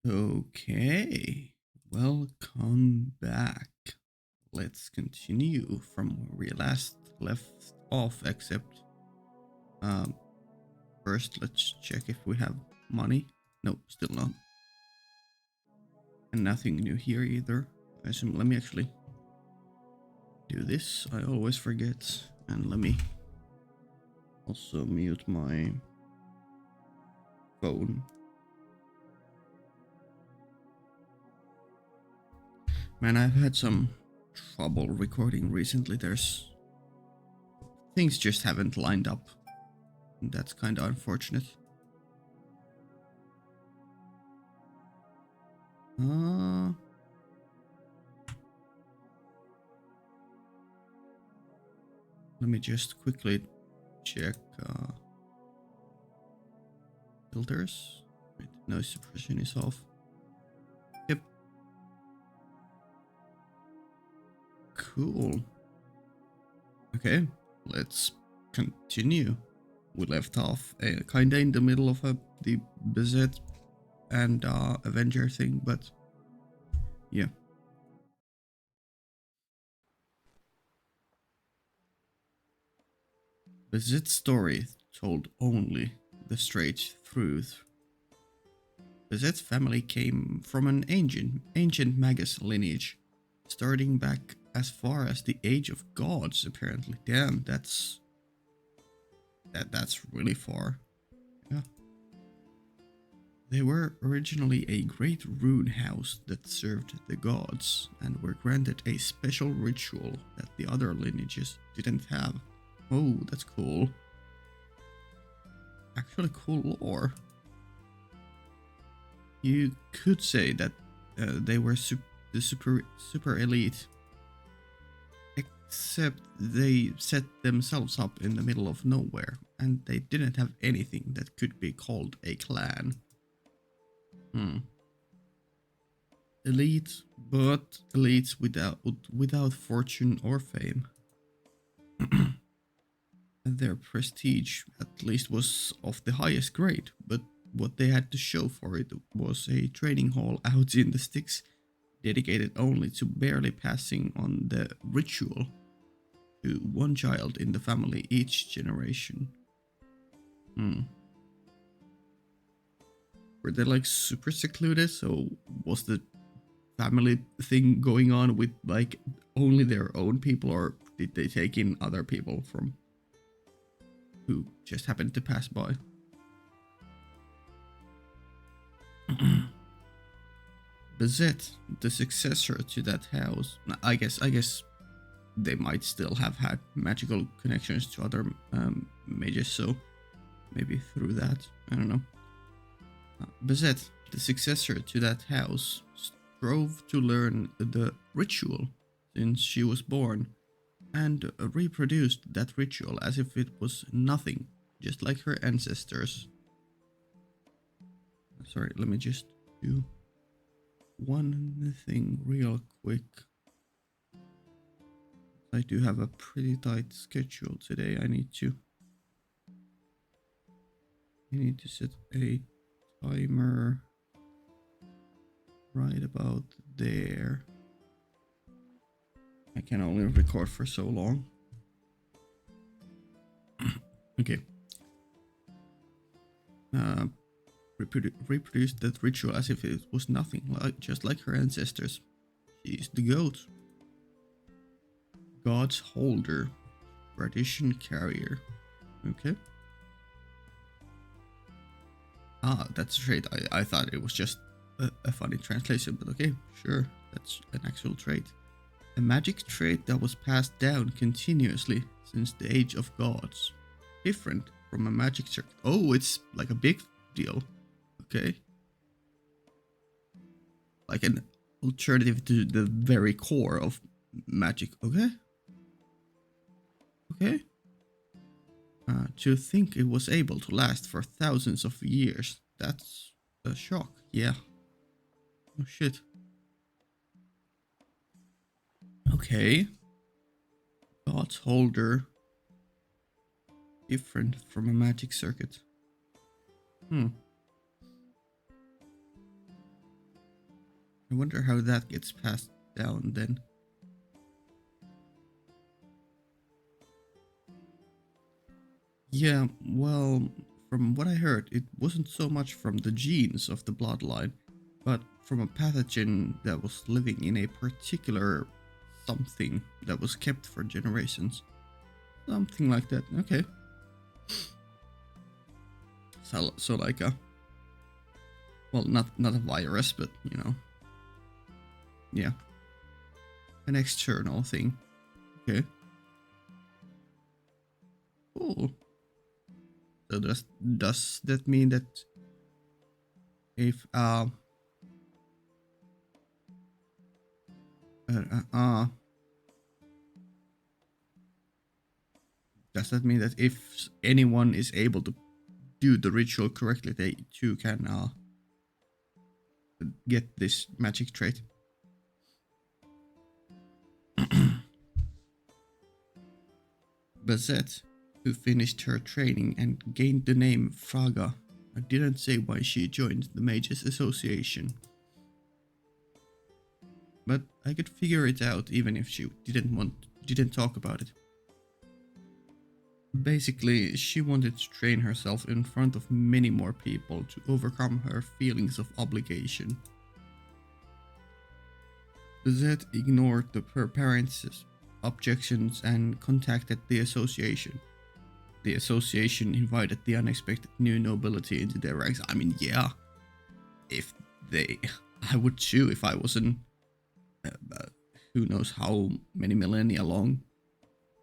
Okay, welcome back. Let's continue from where we last left off, except um, first let's check if we have money. No, still not. And nothing new here either. I assume, let me actually do this. I always forget. And let me also mute my phone. Man, I've had some trouble recording recently. There's things just haven't lined up. That's kind of unfortunate. Let me just quickly check filters. Wait, noise suppression is off. Yep. Cool. Okay, let's continue. We left off kinda in the middle of the Bazett and Avenger thing, but yeah. Bazett's story told only the straight truth. Bazett's family came from an ancient Magus lineage, starting back as far as the Age of Gods, apparently. Damn, that's really far. Yeah. They were originally a great rune house that served the gods and were granted a special ritual that the other lineages didn't have. Oh, that's cool. Actually cool lore. You could say that they were the super elite, except they set themselves up in the middle of nowhere, and they didn't have anything that could be called a clan. Elite, but elites without fortune or fame. Their prestige, at least, was of the highest grade, but what they had to show for it was a training hall out in the sticks, dedicated only to barely passing on the ritual to one child in the family each generation. Were they like super secluded? So was the family thing going on with like only their own people, or did they take in other people from who just happened to pass by? Bazett, the successor to that house, I guess they might still have had magical connections to other mages, so maybe through that, I don't know. Bazett, the successor to that house, strove to learn the ritual since she was born, and reproduced that ritual as if it was nothing, just like her ancestors. Sorry, let me just do one thing real quick. I do have a pretty tight schedule today. I need to set a timer right about there. I can only record for so long. Okay. Reproduced that ritual as if it was nothing, just like her ancestors. She's the goat. God's holder. Tradition carrier. Okay. Ah, that's a trait. I thought it was just a funny translation, but okay, sure. That's an actual trait. A magic trait that was passed down continuously since the Age of Gods. Different from a magic circuit. Oh, it's like a big deal. Okay. Like an alternative to the very core of magic. Okay. Okay. To think it was able to last for thousands of years. That's a shock. Yeah. Oh shit. Okay. God's holder. Different from a magic circuit. I wonder how that gets passed down then. Yeah, well, from what I heard, it wasn't so much from the genes of the bloodline, but from a pathogen that was living in a particular something that was kept for generations. Something like that. Okay. So like a, well, not a virus, but you know, yeah, an external thing. Okay. Cool. So does that mean that if uh, uh, uh does that mean that if anyone is able to do the ritual correctly, they too can get this magic trait? Bazett, who finished her training and gained the name Fraga, didn't say why she joined the Mages Association. But I could figure it out even if she didn't talk about it. Basically, she wanted to train herself in front of many more people to overcome her feelings of obligation. Bazette ignored her parents' objections and contacted the association. The association invited the unexpected new nobility into their ranks. I mean, yeah, if they, I would too if I wasn't, who knows how many millennia long,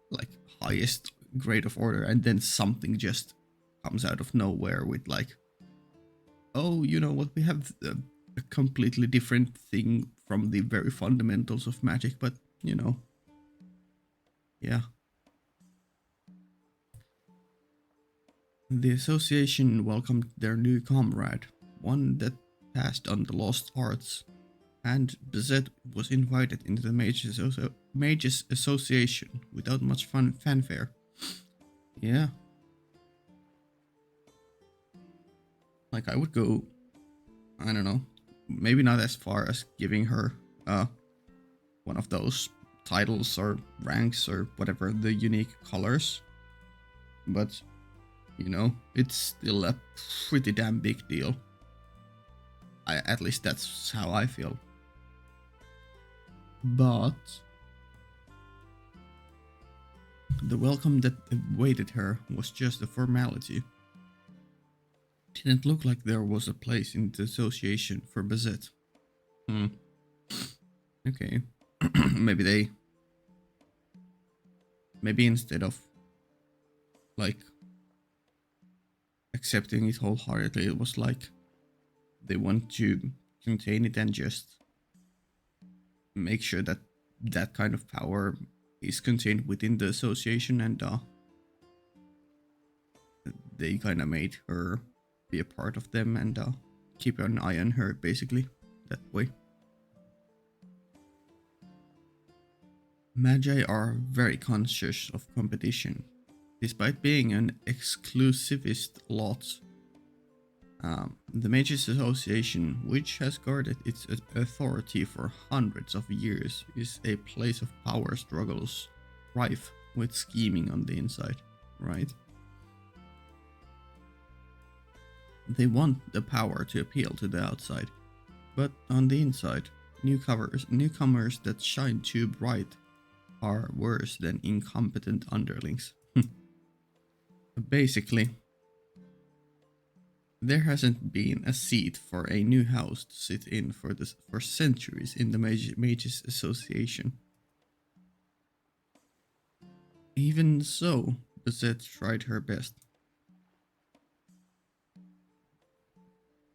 like highest grade of order, and then something just comes out of nowhere with like, oh, you know what, we have a completely different thing from the very fundamentals of magic, but you know, yeah. The association welcomed their new comrade, one that passed on the lost arts, and Bazette was invited into the Mages Association without much fanfare. Yeah, like I would go, I don't know, maybe not as far as giving her one of those titles or ranks or whatever, the unique colors, but you know, it's still a pretty damn big deal. At least that's how I feel. But the welcome that awaited her was just a formality. Didn't look like there was a place in the association for Bazette. Hmm. Okay. maybe they. Maybe instead of like accepting it wholeheartedly, it was like they want to contain it and just make sure that that kind of power is contained within the association, and they kind of made her be a part of them and keep an eye on her, basically, that way. Magi are very conscious of competition. Despite being an exclusivist lot, the Mages Association, which has guarded its authority for hundreds of years, is a place of power struggles, rife with scheming on the inside, right? They want the power to appeal to the outside, but on the inside, newcomers that shine too bright are worse than incompetent underlings. Basically, there hasn't been a seat for a new house to sit in for centuries in the Mages Association. Even so, Bazette tried her best,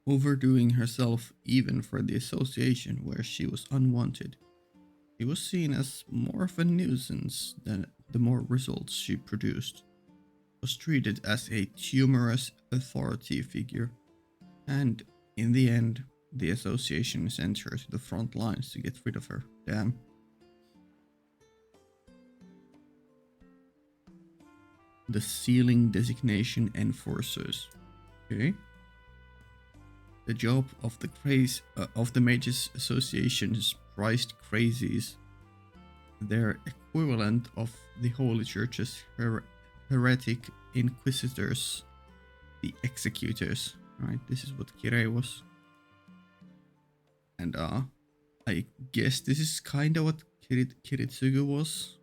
overdoing herself even for the association where she was unwanted. She was seen as more of a nuisance than the more results she produced. Was treated as a tumorous authority figure, and in the end, the association sent her to the front lines to get rid of her. Damn. The Sealing Designation Enforcers. Okay. the job of the Mages Association's prized crazies, their equivalent of the Holy Church's heretic inquisitors, the executors. Right, this is what Kirei was. And I guess this is kind of what Kiritsugu was.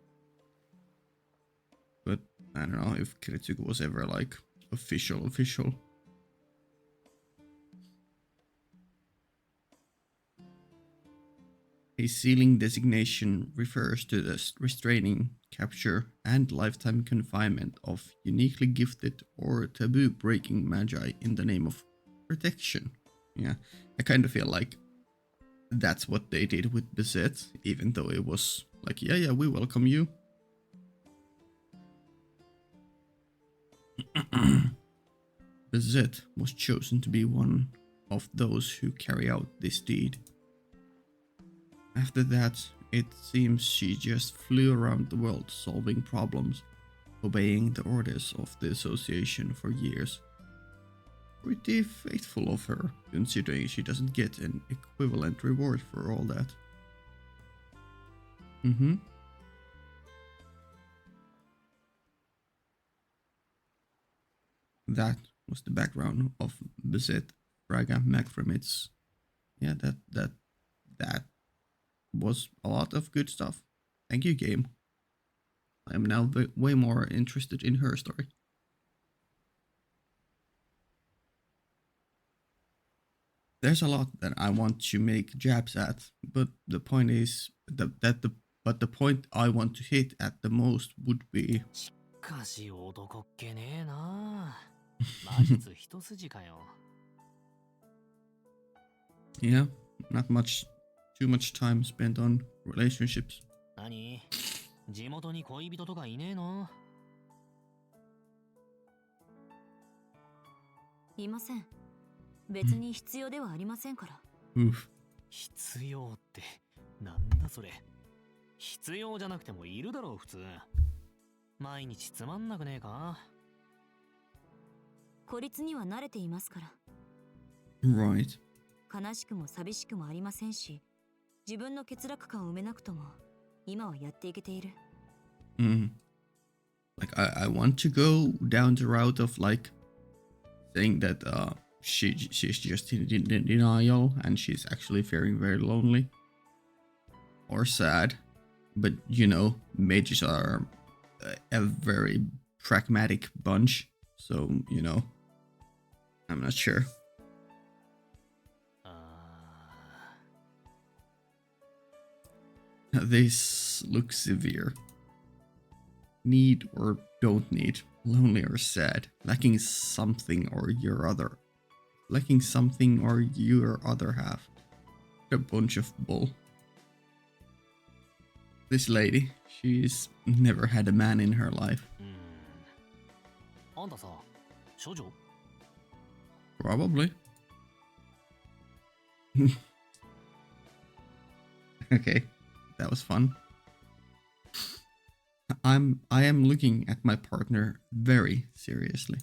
But I don't know if Kiritsugu was ever like official. A sealing designation refers to the restraining, capture, and lifetime confinement of uniquely gifted or taboo-breaking magi in the name of protection. Yeah, I kind of feel like that's what they did with Bazett, even though it was like, yeah, we welcome you. Bazett was chosen to be one of those who carry out this deed. After that, it seems she just flew around the world solving problems, obeying the orders of the association for years. Pretty faithful of her, considering she doesn't get an equivalent reward for all that. That was the background of Bazett Braga Macromitz. Yeah, that was a lot of good stuff. Thank you, game. I am now way more interested in her story. There's a lot that I want to make jabs at, but the point is the point I want to hit at the most would be. Yeah, not too much time spent on relationships. 地元に恋人とかいねえの？いません。別に必要ではありませんから。必要ってなんだそれ。必要じゃなくてもいるだろう普通。毎日つまんなくねえか？孤立には慣れていますから。Right. 悲しくも寂しくもありませんし、自分の欠落感を埋めなくとも。今はやっていけている。Like I want to go down the route of like saying that she's just in denial and she's actually feeling very lonely or sad, but you know, mages are a very pragmatic bunch, so you know, I'm not sure. This looks severe. Need or don't need, lonely or sad, lacking something or your other half. A bunch of bull. This lady, she's never had a man in her life. Probably. Okay. That was fun. I am looking at my partner very seriously.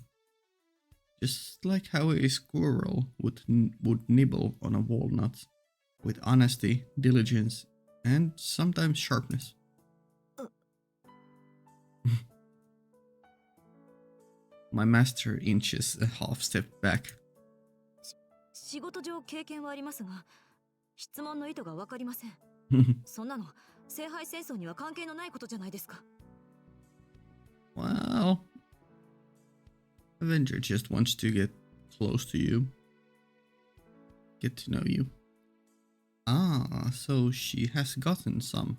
Just like how a squirrel would nibble on a walnut, with honesty, diligence, and sometimes sharpness. My master inches a half step back. 仕事上経験はありますが、質問の意図がわかりません。そんなの聖杯戦争には関係のないことじゃないですか。Well, Avenger just wants to get close to you. Get to know you. Ah, so she has gotten some.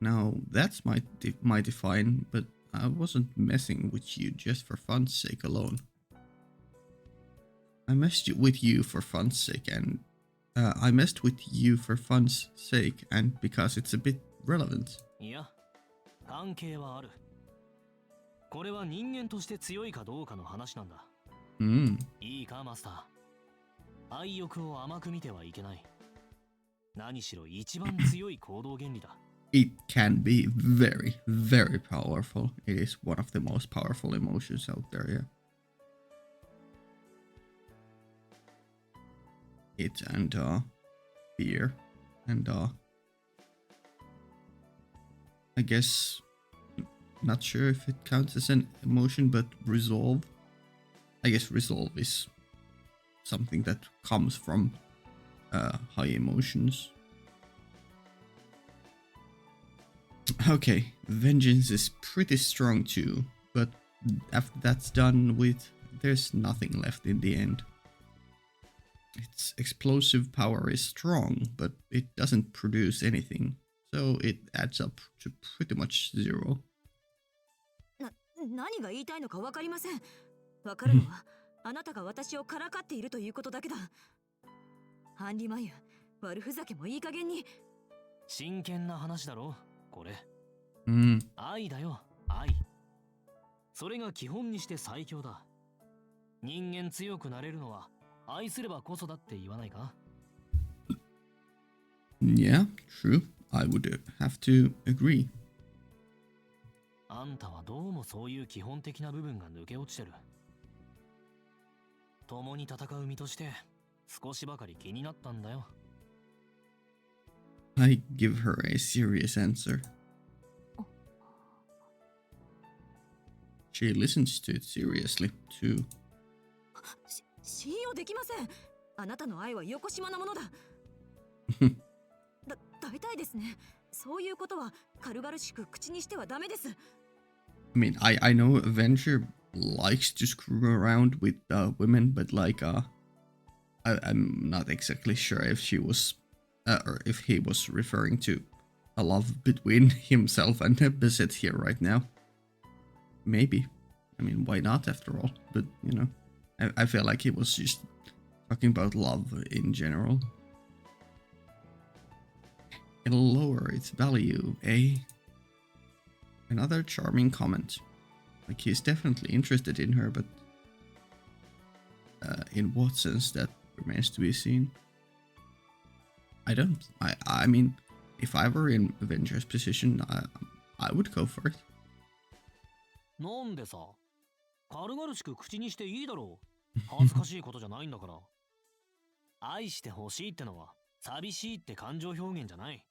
Now, that's mighty fine, but I wasn't messing with you just for fun's sake alone. I messed with you for fun's sake and because it's a bit relevant. いや、関係はある。これは人間として強いかどうかの話なんだ。いいか、マスター。愛欲を甘く見てはいけない。何しろ一番強い行動原理だ。It can be very, very powerful. It is one of the most powerful emotions out there, yeah. it and fear and I guess not sure if it counts as an emotion, but resolve. I guess resolve is something that comes from high emotions. Okay, vengeance is pretty strong too, but after that's done with, there's nothing left in the end. Its explosive power is strong, but it doesn't produce anything, so it adds up to pretty much 0. 何が言いたいのか分かりません。分かるのはあなたが私をからかっているということだけだ。ハンリマユ、悪ふざけもいい加減に。真剣な話だろ、これ。愛だよ、愛。それが基本にして最強だ。人間強くなれるのは愛すればこそだって言わないか？ Yeah, true. I would have to agree. あんたはどうもそういう基本的な部分が抜け落ちてる。共に戦う身として少しばかり気になったんだよ。I give her a serious answer. She listens to it seriously, too. 信用できません。あなたの愛はよこしまなものだ。大体ですね。そういうことは軽々しく口にしてはダメです。I mean, I know Avenger likes to screw around with women, but like, I'm not exactly sure if she was, or if he was referring to a love between himself and Bazett here right now. Maybe. I mean, why not after all? But, you know, I feel like he was just talking about love in general. It'll lower its value, eh? Another charming comment. Like, he's definitely interested in her, but in what sense, that remains to be seen. I mean, if I were in Avenger's position, I would go for it. なんでさ、軽々しく口にしていいだろう。恥ずかしいことじゃないんだから。愛してほしいってのは寂しいって感情表現じゃない。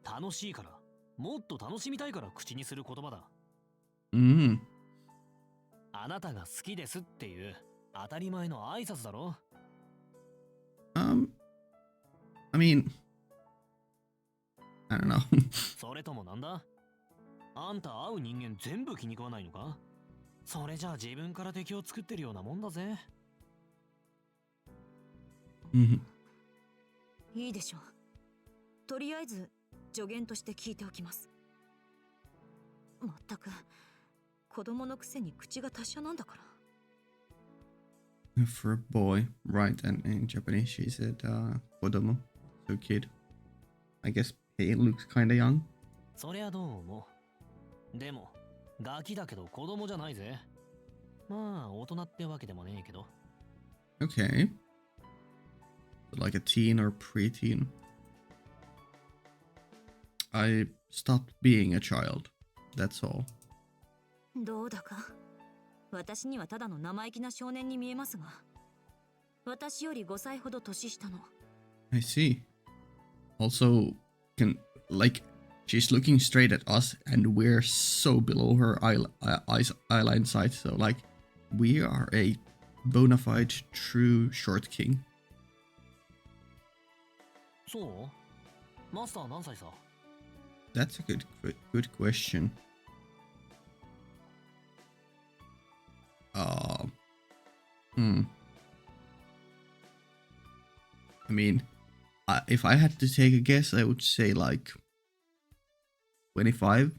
楽しいから、もっと楽しみたいから口にする言葉だ。あなたが好きですっていう当たり前の挨拶だろ。I mean, I don't know. それともなんだ？あんた会う人間全部気に食わないのか？それじゃあ自分から敵を作ってるようなもんだぜ。いいでしょう。とりあえず助言として聞いておきます。まったく子供のくせに口が達者なんだから。For a boy, right? And in Japanese, she said, "kodomo," so kid. I guess he looks kind of young. そりゃどうも。でも、ガキだけど子供じゃないぜ。まあ、大人ってわけでもねえけど。Okay. Like a teen or preteen. I stopped being a child. That's all. どうだか。私にはただの生意気な少年に見えますが、私より5歳ほど年下の。I see. Also, she's looking straight at us, and we're so below her eyeline sight. So, like, we are a bona fide true short king. そう？マスター何歳さ？ That's a good question. I mean, if I had to take a guess, I would say like 25.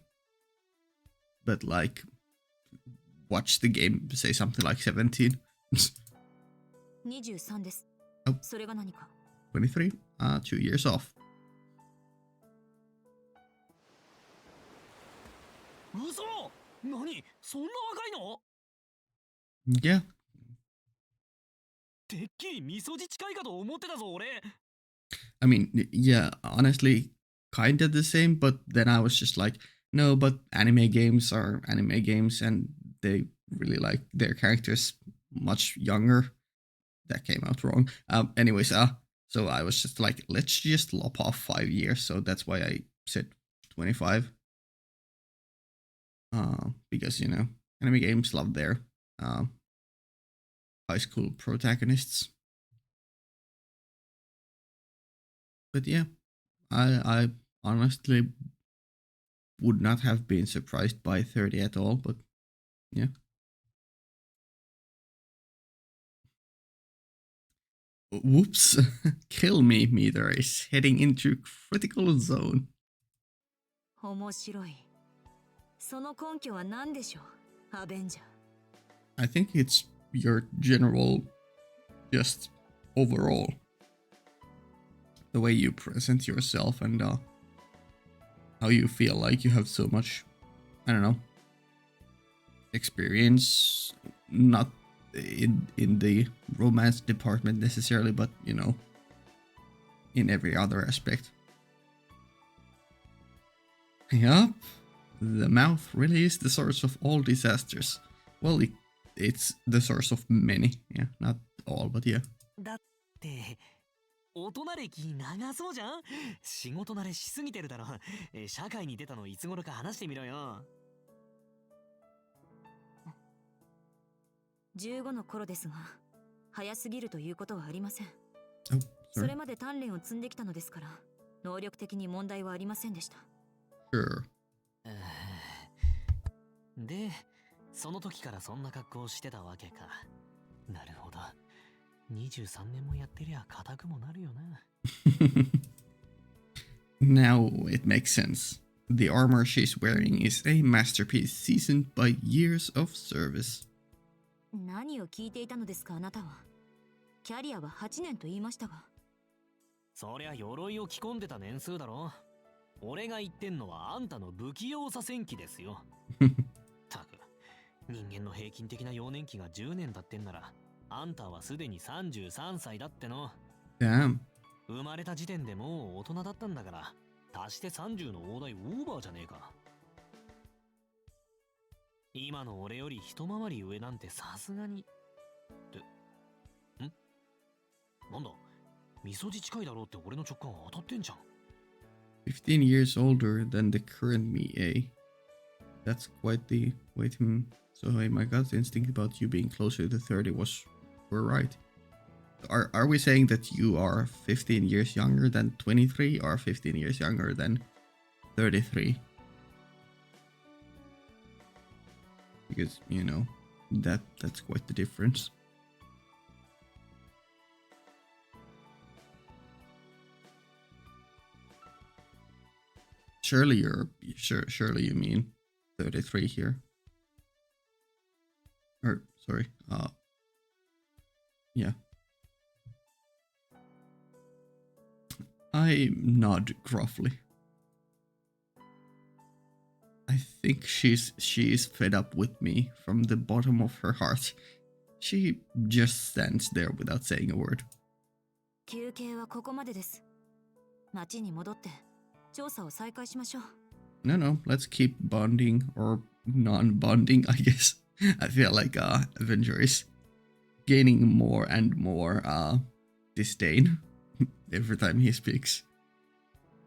But like, watch the game, say something like 17. 23です。Oh. それが何か。23? 2 years off. 嘘！何？そんな若いの？ Yeah. てっきり味噌汁近いかと思ってたぞ俺。I mean, yeah, honestly, kind of the same, but then I was just like, no, but anime games are anime games, and they really like their characters much younger that came out wrong. Anyways, so I was just like, let's just lop off 5 years. So that's why I said 25. Because, you know, anime games love their high school protagonists. But yeah, I honestly would not have been surprised by 30 at all, but yeah. Whoops, kill me meter is heading into critical zone. 面白い。その根拠は何でしょう、アベンジャー。I think it's your general, just overall, the way you present yourself and how you feel like you have so much, I don't know, experience, not in the romance department necessarily, but, you know, in every other aspect. Yup, the mouth really is the source of all disasters. Well, it's the source of many, yeah, not all, but yeah. だって大人歴長そうじゃん。仕事慣れしすぎてるだろ。社会に出たのいつ頃か話してみろよ。15の頃ですが、早すぎるということはありません。Oh, そ sorry. れまで鍛錬を積んできたのですから、能力的に問題はありませんでした。Sure. で、その時からそんな格好をしてたわけか。なるほど。23年もやってりゃ固くもなるよな。Now it makes sense. The armor she's wearing is a masterpiece seasoned by years of service. 何を聞いていたのですか、あなたは。キャリアは8年と言いましたが。そりゃ鎧を着込んでた年数だろ。俺が言ってんのはあんたの不器用さ戦記ですよ。たく、人間の平均的な幼年期が10年だってんなら、あんたはすでに33歳だっての。Damn. 生まれた時点でもう大人だったんだから、足して30の大台オーバーじゃねえか。今の俺より一回り上なんてさすがに。なんだ、みそじ近いだろうって俺の直感は当たってんじゃん。15 years older than the current me, eh? That's quite the... Wait, So my gut instinct about you being closer to 30 were right. Are we saying that you are 15 years younger than 23 or 15 years younger than 33? Because, you know, that's quite the difference. Surely you mean 33 here. Or sorry, yeah. I nod gruffly. I think she's fed up with me from the bottom of her heart. She just stands there without saying a word. 休憩はここまでです。町に戻って調査を再開しましょう。No, let's keep bonding or non-bonding, I guess. I feel like Avenger is gaining more and more disdain every time he speaks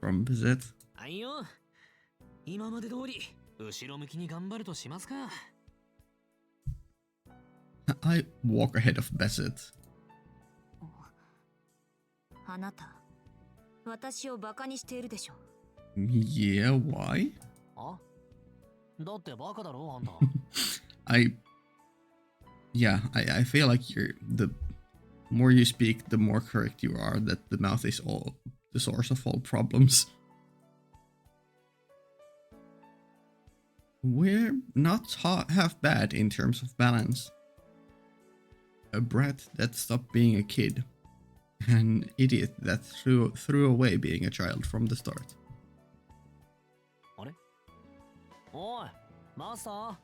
from Bazett. はいよ。今まで通り後ろ向きに頑張るとしますか。I walk ahead of Bazett. あなた、私をバカにしているでしょ。Yeah, why? あ？だってバカだろ、あんた。I feel like the more you speak, the more correct you are that the mouth is all the source of all problems. We're not half bad in terms of balance. A brat that stopped being a kid. An idiot that threw away being a child from the start. あれ？おい、マスター。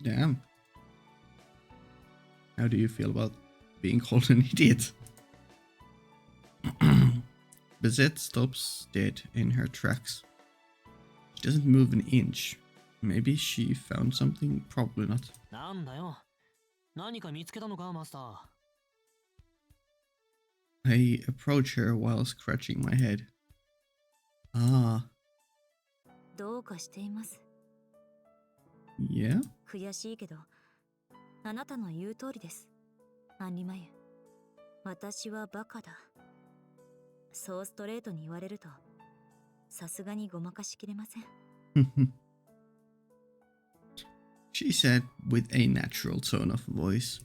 Damn. How do you feel about being called an idiot? Bazett stops dead in her tracks. She doesn't move an inch. Maybe she found something, probably not. なんだよ。何か見つけたのか、マスター。I approach her while scratching my head. Ah. どうかしています。Yeah? 悔しいけど、あなたの言う通りです。アンリマユ。私はバカだ。そうストレートに言われると、さすがにごまかしきれません。She said with a natural tone of voice.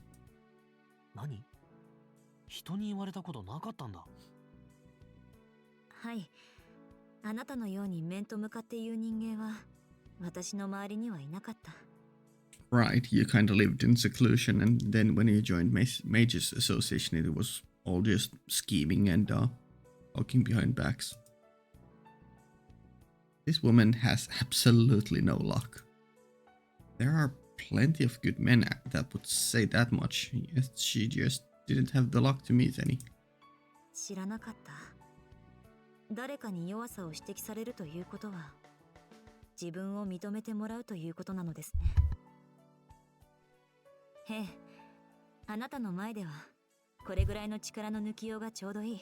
何？人に言われたことなかったんだ。はい。あなたのように面と向かって言う人間は、私の周りにはいなかった。Right, you kind of lived in seclusion, and then when you joined Mages Association, it was all just scheming and talking behind backs. This woman has absolutely no luck. There are plenty of good men that would say that much, yet she just didn't have the luck to meet any. 知らなかった。誰かに弱さを指摘されるということは、自分を認めてもらうということなのですね。ええ、あなたの前では、これぐらいの力の抜きようがちょうどいい。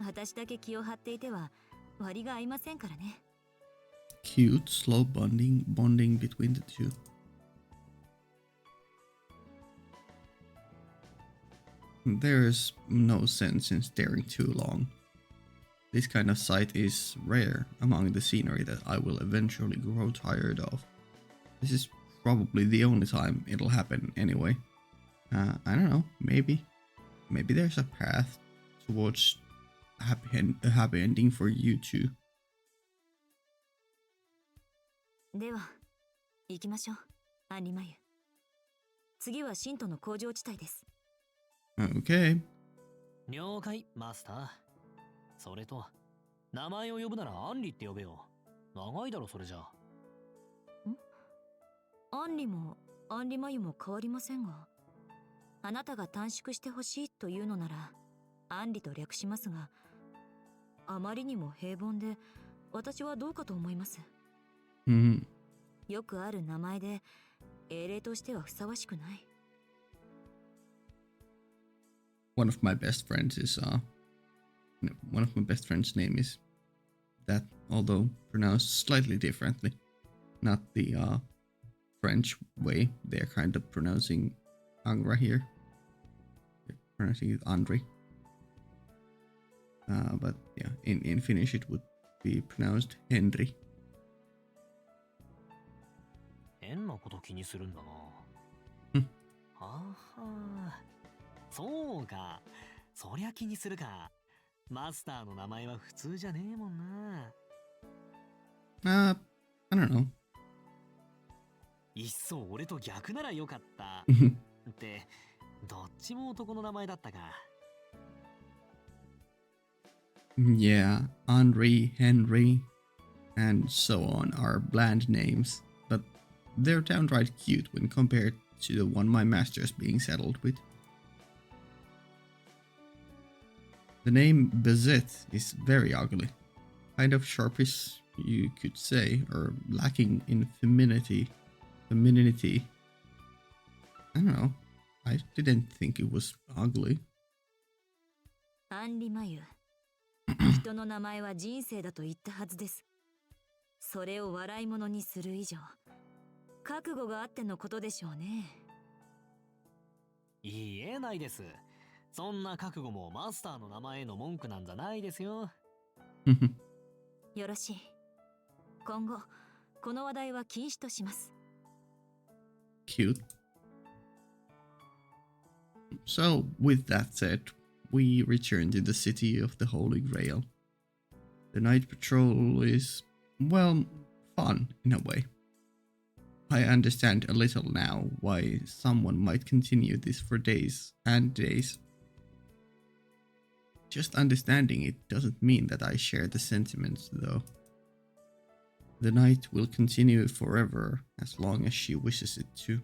私だけ気を張っていては、割が合いませんからね。Cute, slow bonding between the two. There's no sense in staring too long. This kind of sight is rare among the scenery that I will eventually grow tired of. This is probably the only time it'll happen anyway. I don't know, maybe there's a path towards a happy ending for you too. では、行きましょう、アンリマユ。次は信徒の工場地帯です。Okay. 了解、マスター。それと、名前を呼ぶならアンリって呼べよ。長いだろ、それじゃ。アンリもアンリマユも変わりませんが、あなたが短縮してほしいというのなら、アンリと略しますが、あまりにも平凡で、私はどうかと思います。よくある名前で、英霊としてはふさわしくない。One of my best friends' name is that, although pronounced slightly differently. Not the French way. They're kind of pronouncing Angra here. They're pronouncing it Andre. But yeah, in Finnish it would be pronounced Henry. 変なこと気にするんだな。はは。そうか。そりゃ気にするか。マスターの名前は普通じゃねえもんな。I don't know. いっそ俺と逆ならよかった。って、どっちも男の名前だったか。Yeah, Andre, Henry, and so on are bland names, but they're downright cute when compared to the one my master's being settled with. The name Bazett is very ugly. Kind of sharpish, you could say, or lacking in femininity. I don't know. I didn't think it was ugly. アンリマユ。人の名前は人生だと言ったはずです。それを笑い物にする以上、覚悟があってのことでしょうね。言えないです。そんな覚悟もマスターの名前への文句なんじゃないですよ。よろしい。今後、この話題は禁止とします。Cute. So, with that said, we return to the city of the Holy Grail. The night patrol is, well, fun in a way. I understand a little now why someone might continue this for days and days. Just understanding it doesn't mean that I share the sentiments, though. The night will continue forever as long as she wishes it to.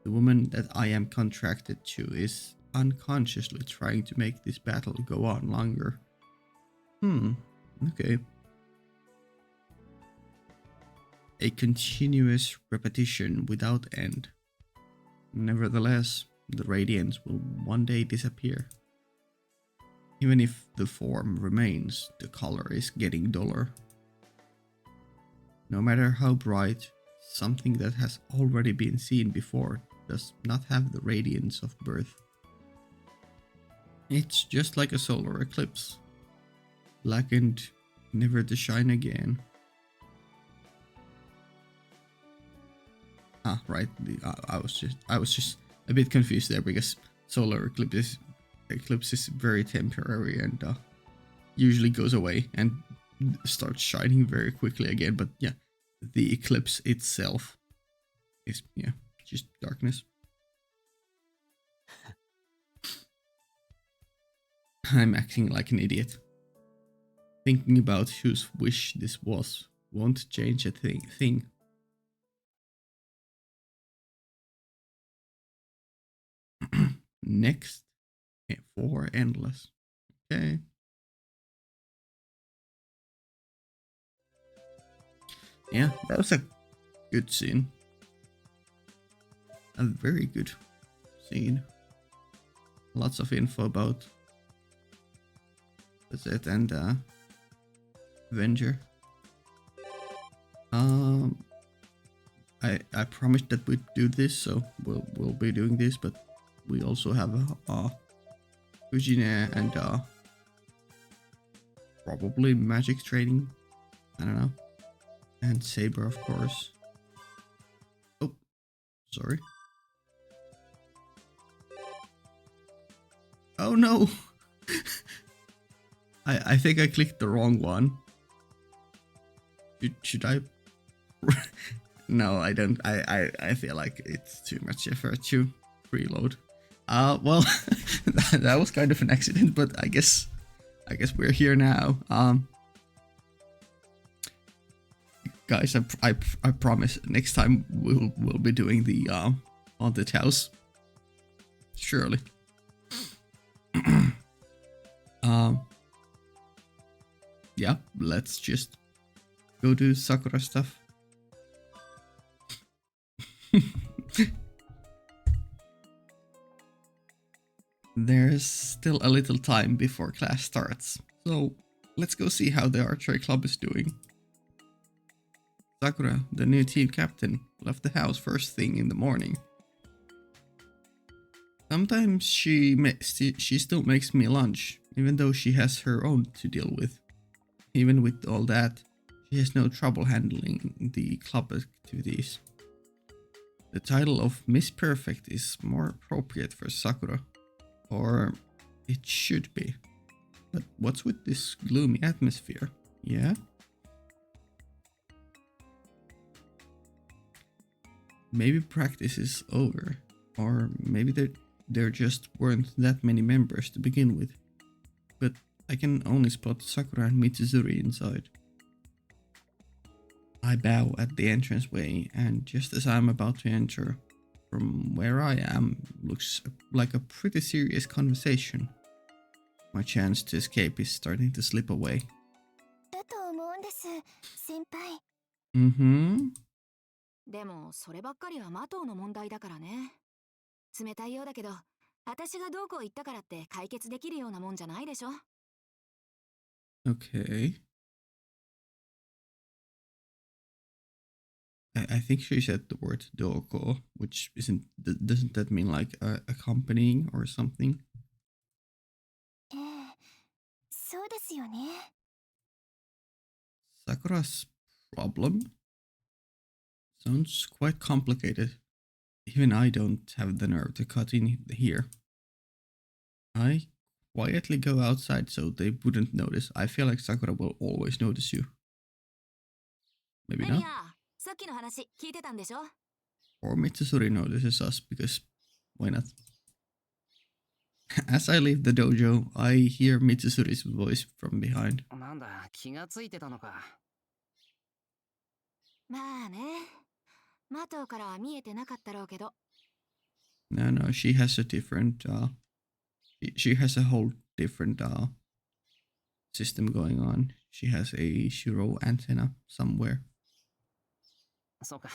The woman that I am contracted to is unconsciously trying to make this battle go on longer. Okay. a continuous repetition without end. Nevertheless, the radiance will one day disappear. Even if the form remains, the color is getting duller. No matter how bright, something that has already been seen before does not have the radiance of birth. It's just like a solar eclipse, blackened, never to shine again. Ah, right. I was just a bit confused there because solar eclipse is very temporary and usually goes away and starts shining very quickly again. But yeah, the eclipse itself is just darkness. I'm acting like an idiot. Thinking about whose wish this was won't change a thing. Next, for endless. Okay. Yeah, that was a good scene. A very good scene. Lots of info about Bazett and Avenger. I promised that we'd do this, so we'll be doing this, but we also have Eugene and probably magic training. I don't know. And Saber, of course. Oh, sorry. Oh no! I think I clicked the wrong one. Should I? No, I don't. I feel like it's too much effort to reload. Well, that was kind of an accident, but I guess we're here now. Guys, I promise next time we'll be doing the haunted house. Surely. Yeah, let's just go do Sakura stuff. There's still a little time before class starts, so let's go see how the archery club is doing. Sakura, the new team captain, left the house first thing in the morning. Sometimes she still makes me lunch, even though she has her own to deal with. Even with all that, she has no trouble handling the club activities. The title of Miss Perfect is more appropriate for Sakura. Or it should be. But what's with this gloomy atmosphere? Yeah? Maybe practice is over. Or maybe there just weren't that many members to begin with. But I can only spot Sakura and Mitsuzuri inside. I bow at the entranceway, and just as I'm about to enter, from where I am, looks like a pretty serious conversation. My chance to escape is starting to slip away. Mm-hmm. でもそればっかりはマトウの問題だからね。冷たいようだけど、私がどうこう言ったからって解決できるようなもんじゃないでしょ。Okay. I think she said the word doko, which doesn't that mean like accompanying or something? そうですよね。Sakura's problem? Sounds quite complicated. Even I don't have the nerve to cut in here. I quietly go outside so they wouldn't notice. I feel like Sakura will always notice you. Maybe not. さっきの話聞いてたんでしょ? Or Mitsuzuri notices us because why not? As I leave the dojo, I hear Mitsuzuri's voice from behind. なんだ、気がついてたのか。まあね。マトウからは見えてなかったろうけど。No, she has a different, she has a whole different, system going on. She has a Shiro antenna somewhere. そうか。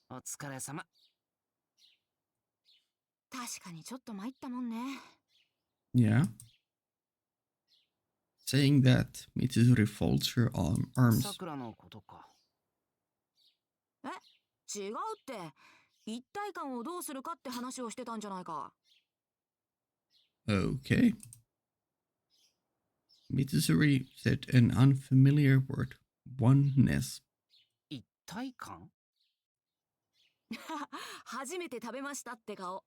お疲れ様。確かにちょっと参ったもんね。Yeah. Saying that, Mitsuzuri folds her arms. さくらのことか。違うって。一体感をどうするかって話をしてたんじゃないか。Okay. Mitsuzuri said an unfamiliar word. Oneness. 一体感？初めて食べましたって顔。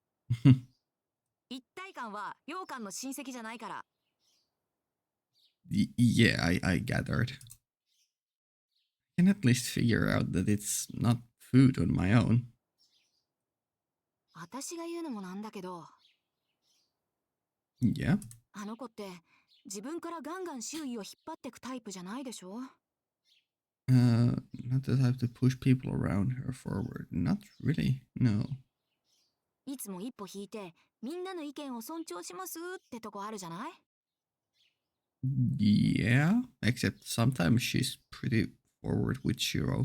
一体感は羊羹の親戚じゃないから。Yeah, I gathered. I can at least figure out that it's not food on my own. 私が言うのもなんだけど。Yeah. あの子って自分からガンガン周囲を引っ張ってくタイプじゃないでしょ？ Not the type to push people around her forward. Not really, no. いつも一歩引いてみんなの意見を尊重しますってとこあるじゃない？ Yeah, except sometimes she's pretty forward with Shiro.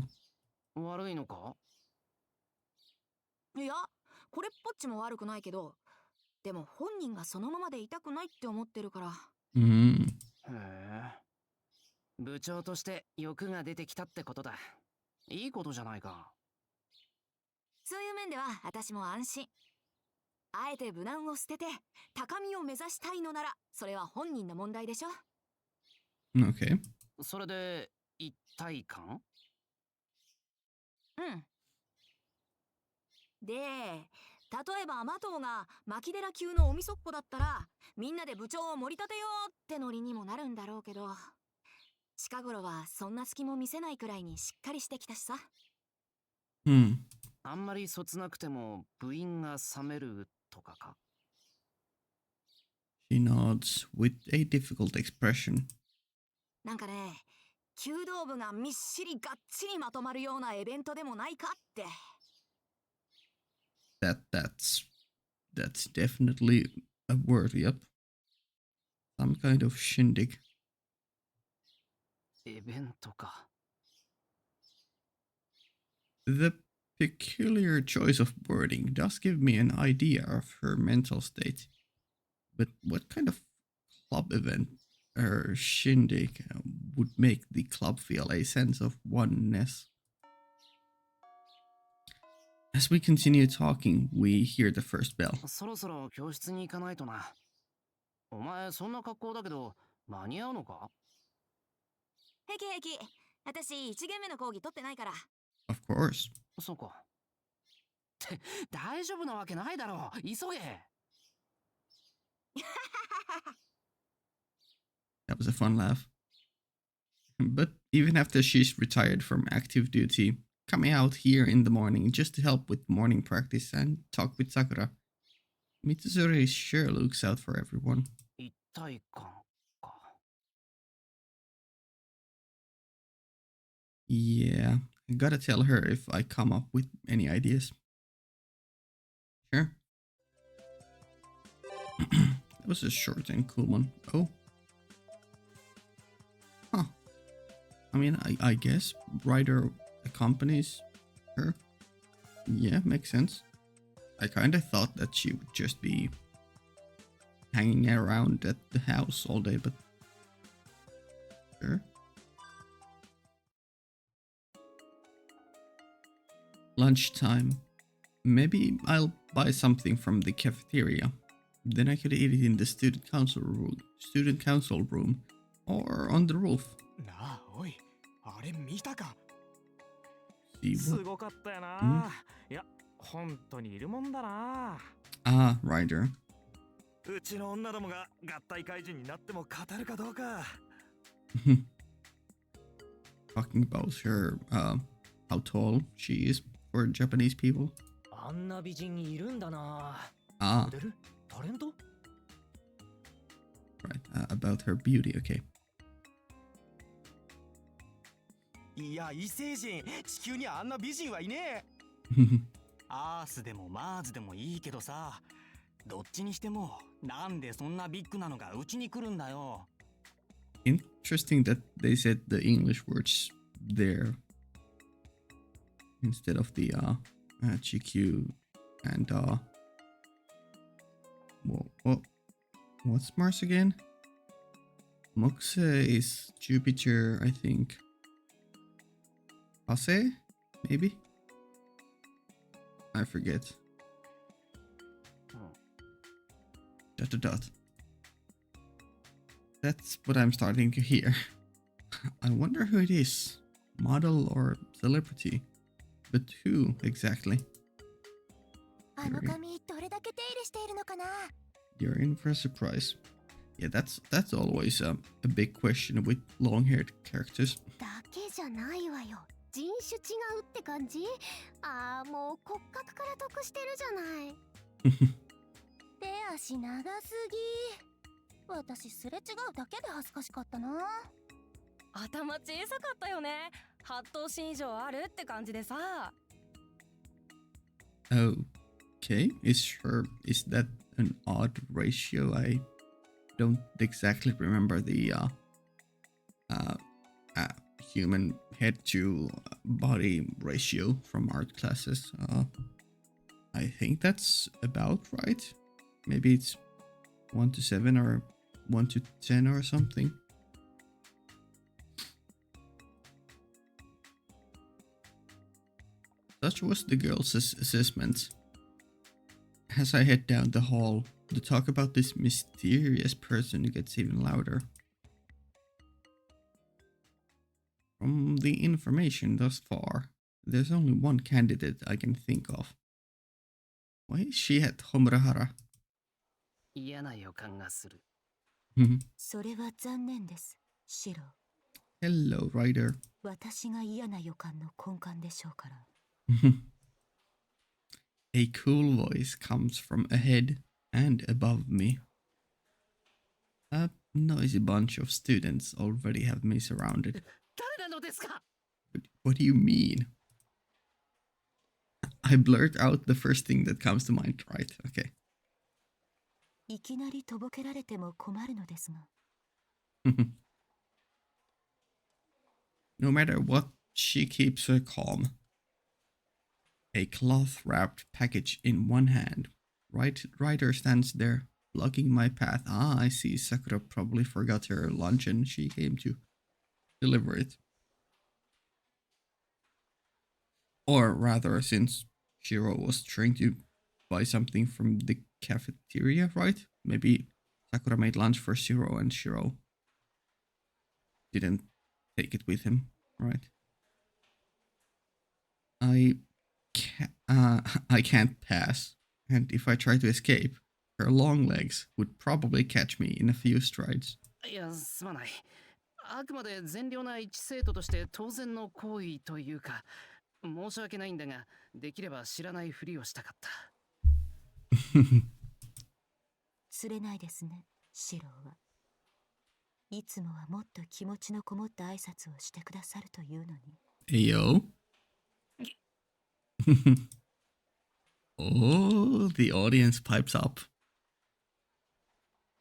悪いのか？いや、これっぽっちも悪くないけど、でも本人がそのままでいたくないって思ってるから。Mm. へえ。部長として欲が出てきたってことだ。いいことじゃないか。そういう面では私も安心。あえて無難を捨てて高みを目指したいのなら、それは本人の問題でしょ。Okay. それで、一体感？うん。で、例えばマトウが牧寺級のおみそっぽだったら、みんなで部長を盛り立てようってノリにもなるんだろうけど、近頃はそんな隙も見せないくらいにしっかりしてきたしさ。Hmm. あんまりそつなくても部員が冷めるとかか？ She nods with a difficult expression. なんかね、弓道部がみっしりがっちりまとまるようなイベントでもないかって。That's definitely a word, yep. Some kind of shindig. イベントか。The peculiar choice of wording does give me an idea of her mental state. But what kind of club event or shindig would make the club feel a sense of oneness? As we continue talking, we hear the first bell. そろそろ教室に行かないとな。お前そんな格好だけど間に合うのか？平気平気。私1限目の講義取ってないから。Of course. そうか。って大丈夫なわけないだろう。急げ。That was a fun laugh. But even after she's retired from active duty, coming out here in the morning just to help with morning practice and talk with Sakura, Mitsuzuri sure looks out for everyone. 一体感か。Yeah, I gotta tell her if I come up with any ideas. Sure. That was a short and cool one. Oh. Huh. I mean, I guess Ryder accompanies her. Yeah, makes sense. I kinda thought that she would just be hanging around at the house all day, but sure. Lunchtime. Maybe I'll buy something from the cafeteria. Then I could eat it in the student council room or on the roof. なあ、おい、あれ見たか？ See す what? ごかったよな。いや、本当にいるもんだな。Ah, Ryder. うちの女どもが合体怪人になっても語るかどうか。Talking about her, how tall she is for Japanese people. あんな美人いるんだな。 Ah, モデル？タレント？ right. About her beauty, okay. いや、異星人、地球にあんな美人はいねえ。アースでもマーズでもいいけどさ、どっちにしてもなんでそんなビッグなのがうちに来るんだよ。 Interesting that they said the English words there. instead of the GQ and what's Mars again? Moxe is Jupiter, I think. Pase? Maybe? I forget. ... That's what I'm starting to hear. I wonder who it is. Model or celebrity? But who exactly? You're in for a surprise. Yeah, that's always a big question with long-haired characters. 人種違うって感じ？ああ、もう骨格から得してるじゃない。手足長すぎ。私すれ違うだけで恥ずかしかったな。頭小さかったよね。8頭身以上あるって感じでさ。Okay, is that an odd ratio? I don't exactly remember the human head to body ratio from art classes. I think that's about right. Maybe it's 1:7 or 1:10 or something. Such was the girl's assessment. As I head down the hall, the talk about this mysterious person gets even louder. From the information thus far, there's only one candidate I can think of. Why is she at Homurahara? 嫌な予感がする。それは残念です、シロ。Hello, Ryder. 私が嫌な予感の根幹でしょうから。A cool voice comes from ahead and above me. A noisy bunch of students already have me surrounded. What do you mean? I blurt out the first thing that comes to mind, right? Okay. いきなりとぼけられても困るのですが。No matter what, she keeps her calm. A cloth-wrapped package in one hand. Ryder stands there, blocking my path. Ah, I see. Sakura probably forgot her lunch and she came to deliver it. Or rather, since Shiro was trying to buy something from the cafeteria, right? Maybe Sakura made lunch for Shiro and Shiro didn't take it with him, right? I can't pass, and if I try to escape, her long legs would probably catch me in a few strides. いや、すまない。あくまで善良な一生徒として当然の行為というか、申し訳ないんだが、できれば知らないふりをしたかった。釣れないですね、シロは。いつもはもっと気持ちのこもった挨拶をしてくださるというのに。Ayo. Oh, the audience pipes up.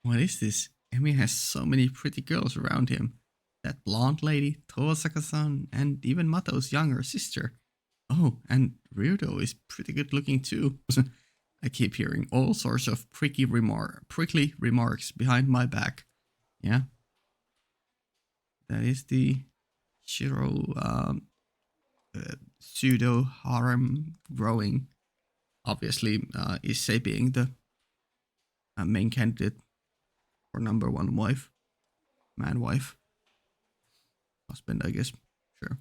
What is this? Emi has so many pretty girls around him. That blonde lady, Tosaka-san, and even Mato's younger sister. Oh, and Ryudo is pretty good looking too. I keep hearing all sorts of prickly remarks behind my back. Yeah. That is the Shiro pseudo harem growing. Obviously, Issei being the main candidate for number one wife. Man wife. Husband, I guess. Sure.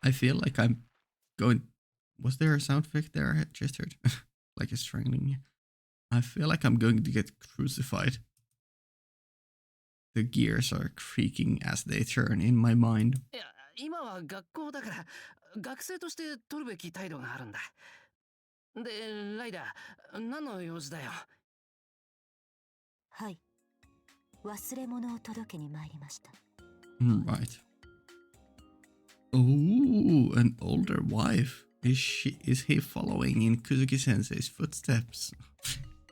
I feel like I'm going... Was there a sound effect there I just heard? Like a strangling. I feel like I'm going to get crucified. The gears are creaking as they turn in my mind. いや、今は学校だから、学生として取るべき態度があるんだ。で、ライダー、何の用事だよ。はい。忘れ物を届けに参りました。Right. Oh, an older wife. Is he following in Kuzuki-sensei's footsteps?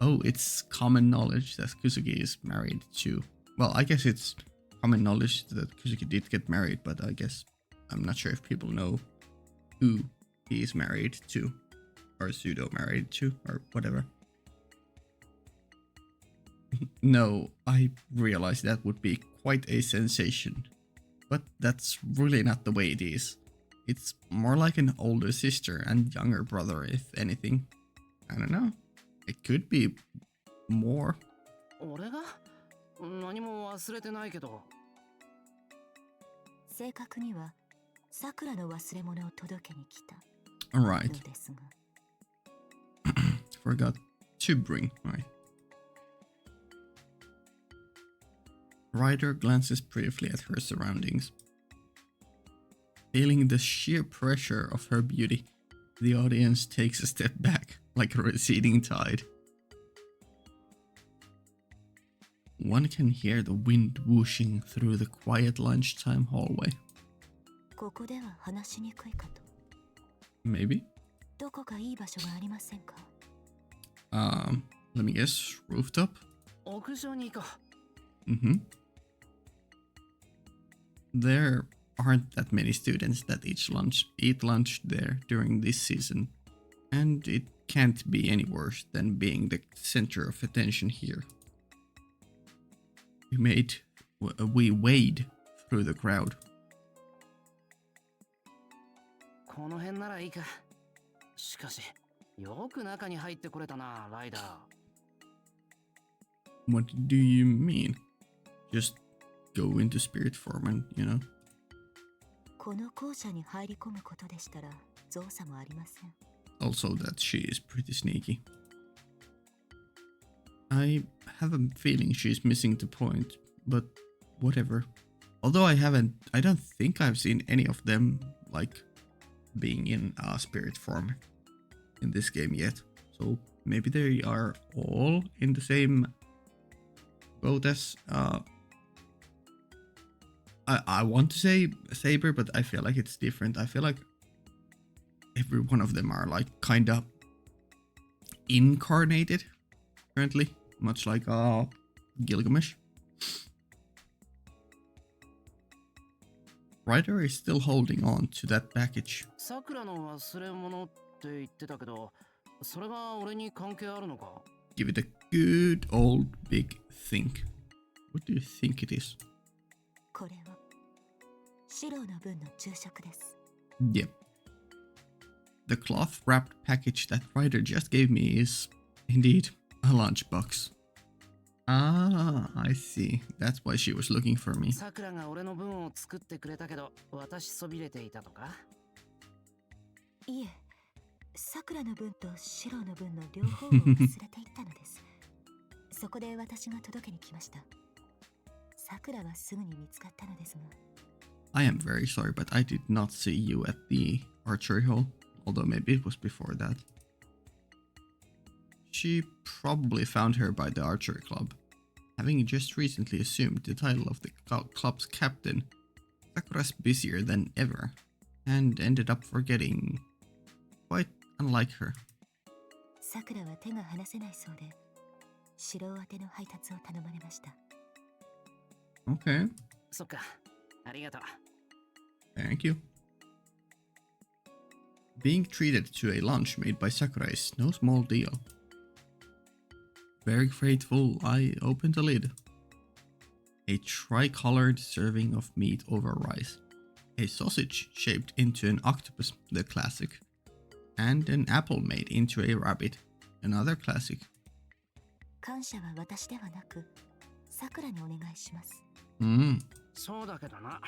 Oh, it's common knowledge that Kuzuki is married to... Well, I guess it's common knowledge that Kuzuki did get married, but I guess I'm not sure if people know who he is married to, or pseudo married to, or whatever. No, I realize that would be quite a sensation, but that's really not the way it is. It's more like an older sister and younger brother, if anything. I don't know. It could be more. 俺が何も忘れてないけど。正確にはさくらの忘れ物を届けに来た。Alright. のですが。Forgot to bring, right. Ryder glances briefly at her surroundings. Feeling the sheer pressure of her beauty, the audience takes a step back, like a receding tide. One can hear the wind whooshing through the quiet lunchtime hallway. ここでは話しにくいかと。 Maybe? どこかいい場所がありませんか? Let me guess, rooftop? 屋上に行こう。There aren't that many students that eat lunch there during this season, and it can't be any worse than being the center of attention here. We wade through the crowd. この辺ならいいか。しかし、よく中に入ってこれたな、ライダー。What do you mean? Just go into spirit form and, you know. この校舎に入り込むことでしたら造作もありません。 Also that she is pretty sneaky. I have a feeling she's missing the point, but whatever. Although I don't think I've seen any of them, like, being in spirit form in this game yet. So maybe they are all in the same boat as, I want to say Saber, but I feel like it's different. I feel like every one of them are like kinda incarnated currently, much like Gilgamesh. Ryder is still holding on to that package. さくらの忘れ物って言ってたけど、それが俺に関係あるのか? Give it a good old big think. What do you think it is? これはシロの分の昼食です。 Yep. The cloth-wrapped package that Ryder just gave me is, indeed, a lunchbox. Ah, I see. That's why she was looking for me. さくらが俺の分を作ってくれたけど、私そびれていたとか? いえ、さくらの分とシロの分の両方を忘れていったのです。そこで私が届けに来ました。さくらはすぐに見つかったのですが。I am very sorry, but I did not see you at the archery hall, although maybe it was before that. She probably found her by the archery club. Having just recently assumed the title of the club's captain, Sakura's busier than ever, and ended up forgetting, quite unlike her. さくらは手が離せないそうで、シロ宛ての配達を頼まれました。Okay. そっか、ありがとう。Thank you. Being treated to a lunch made by Sakura is no small deal. Very grateful, I opened the lid. A tricolored serving of meat over rice, a sausage shaped into an octopus, the classic, and an apple made into a rabbit, another classic. 感謝は私ではなく、さくらにお願いします。そうだけどな。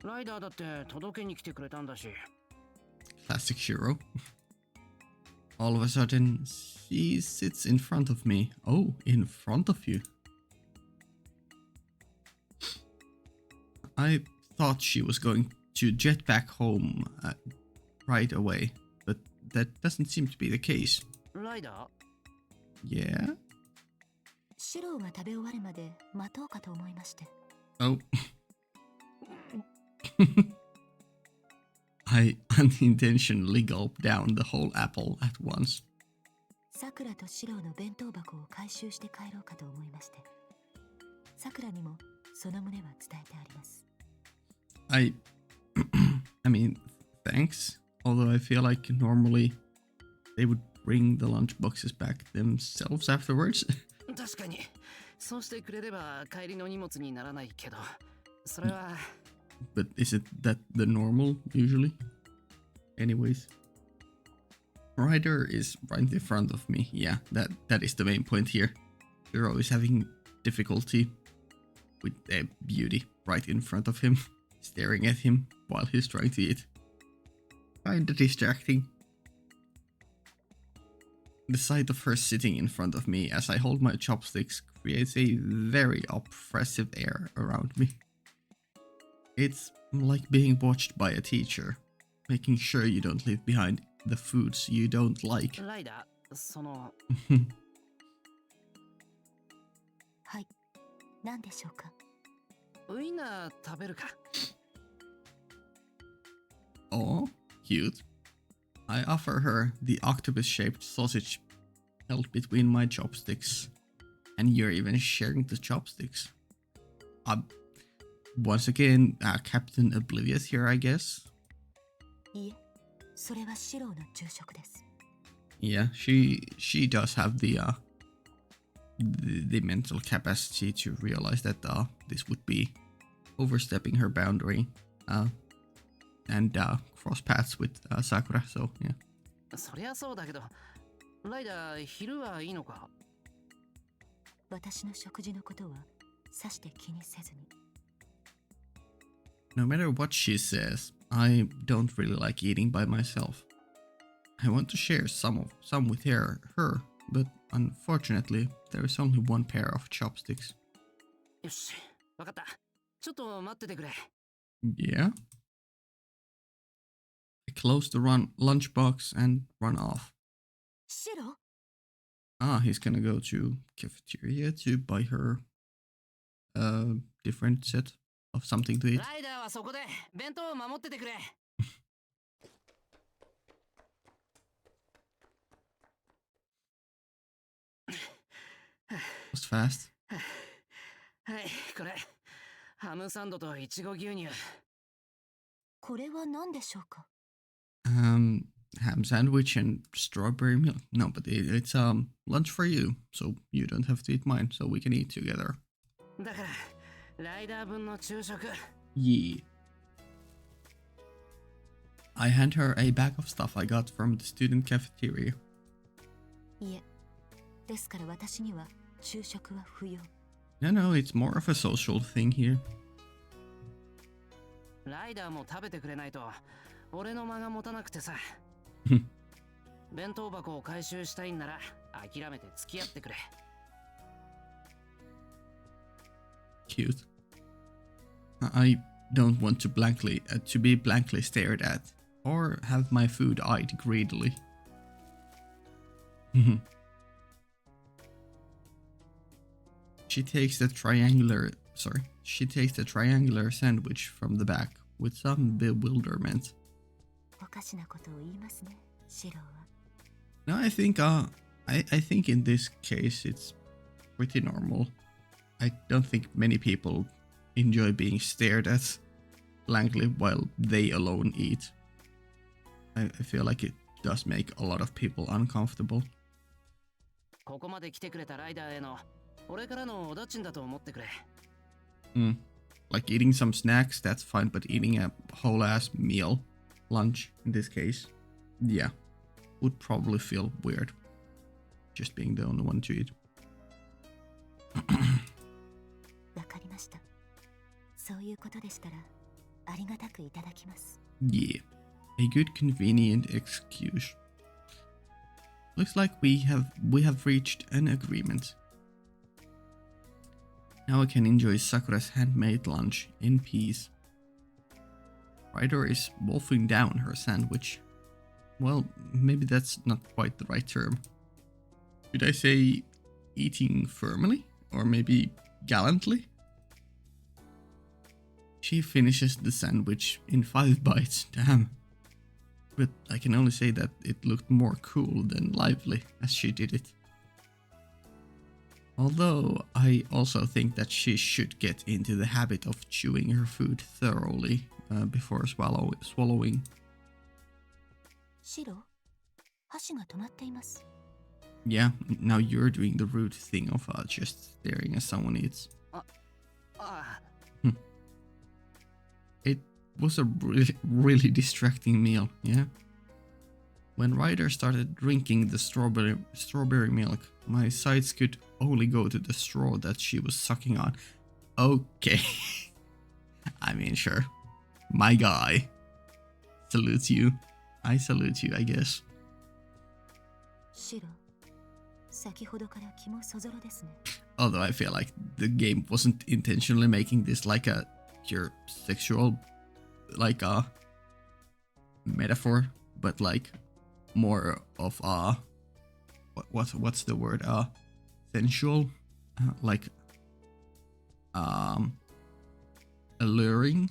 ライダーだって届けに来てくれたんだし。Classic Shiro. All of a sudden, she sits in front of me. Oh, in front of you. I thought she was going to jet back home right away, but that doesn't seem to be the case. ライダー? Yeah? シロが食べ終わるまで待とうかと思いまして。Oh. I unintentionally gulped down the whole apple at once. さくらとシロの弁当箱を回収して帰ろうかと思いまして。さくらにもその旨は伝えてあります。I I mean, thanks. Although I feel like normally they would bring the lunch boxes back themselves afterwards. 確かにそうしてくれれば帰りの荷物にならないけど、それは But is it that the normal usually? Anyways. Ryder is right in front of me. Yeah, that is the main point here. You're always having difficulty with a beauty right in front of him, staring at him while he's trying to eat. Kinda distracting. The sight of her sitting in front of me as I hold my chopsticks creates a very oppressive air around me. It's like being watched by a teacher, making sure you don't leave behind the foods you don't like. ライダー、そのはい、何でしょうか。ウインナー食べるか。Oh, cute. I offer her the octopus-shaped sausage held between my chopsticks. And you're even sharing the chopsticks. Once again, Captain Oblivious here, I guess. いえ、それはシローの昼食です。 Yeah, she does have the mental capacity to realize that this would be overstepping her boundary and cross paths with Sakura, so yeah. そりゃそうだけど、ライダー昼はいいのか。私の食事のことはさして気にせずに。 No matter what she says, I don't really like eating by myself. I want to share some with her, but unfortunately, there is only one pair of chopsticks. よし、わかった。ちょっと待っててくれ。Yeah. I close the lunchbox and run off. シロ？ He's gonna go to cafeteria to buy her a different set of something to eat. ライダーはそこで弁当を守っててくれ。Was fast. はい、これハムサンドといちご牛乳。これは何でしょうか。 Ham sandwich and strawberry milk. No, but it's lunch for you, so you don't have to eat mine, so we can eat together. だからライダー分の昼食。Yeah. I hand her a bag of stuff I got from the student cafeteria. いえ、ですから私には昼食は不要。 No, it's more of a social thing here. ライダーも食べてくれないと俺の間が持たなくてさ。弁当箱を回収したいんなら諦めて付き合ってくれ。Cute. I don't want to be blankly stared at or have my food eyed greedily. She takes the triangular sandwich from the back with some bewilderment. おかしなことを言いますね、シローは。 No, I think in this case it's pretty normal. I don't think many people enjoy being stared at blankly while they alone eat. I feel like it does make a lot of people uncomfortable. ここまで来てくれたライダーへの俺からのおだちんだと思ってくれ。Like eating some snacks, that's fine, but eating a whole ass meal, lunch in this case, yeah, would probably feel weird. Just being the only one to eat. わかりました。そういうことでしたらありがたくいただきます。 Yeah, a good convenient excuse. Looks like we have reached an agreement. Now I can enjoy Sakura's handmade lunch in peace. Ryder is wolfing down her sandwich. Well, maybe that's not quite the right term. Should I say eating firmly? Or maybe gallantly? She finishes the sandwich in 5 bites, damn. But I can only say that it looked more cool than lively as she did it. Although I also think that she should get into the habit of chewing her food thoroughly before swallowing. シロ、箸が止まっています。 Yeah, now you're doing the rude thing of just staring as someone eats. It was a really distracting meal, yeah? When Ryder started drinking the strawberry milk, my sights could only go to the straw that she was sucking on. Okay. I mean, sure. My guy. Salutes you. I salute you, I guess. シロ、先ほどから気もそぞろですね。 Although I feel like the game wasn't intentionally making this like a pure sexual, like a metaphor, but like more of a what's the word? Sensual, like alluring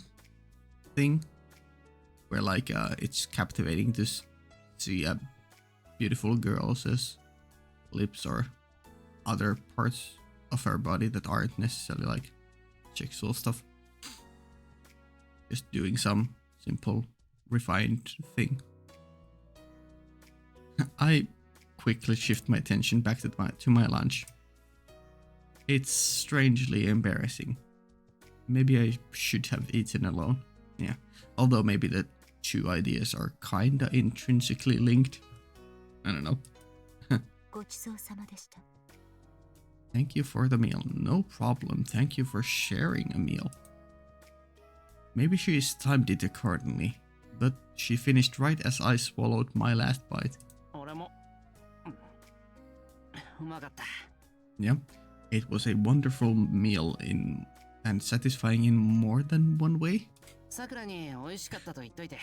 thing, where like it's captivating to see a beautiful girl's lips or other parts of her body that aren't necessarily like sexual stuff. Just doing some simple, refined thing. I quickly shift my attention back to my lunch. It's strangely embarrassing. Maybe I should have eaten alone. Yeah, although maybe the two ideas are kinda intrinsically linked. I don't know. ごちそうさまでした。 Thank you for the meal. No problem. Thank you for sharing a meal. Maybe she timed it accordingly, but she finished right as I swallowed my last bite. 俺もうまかった。 Yeah, it was a wonderful meal and satisfying in more than one way. さくらに美味しかったと言っといて。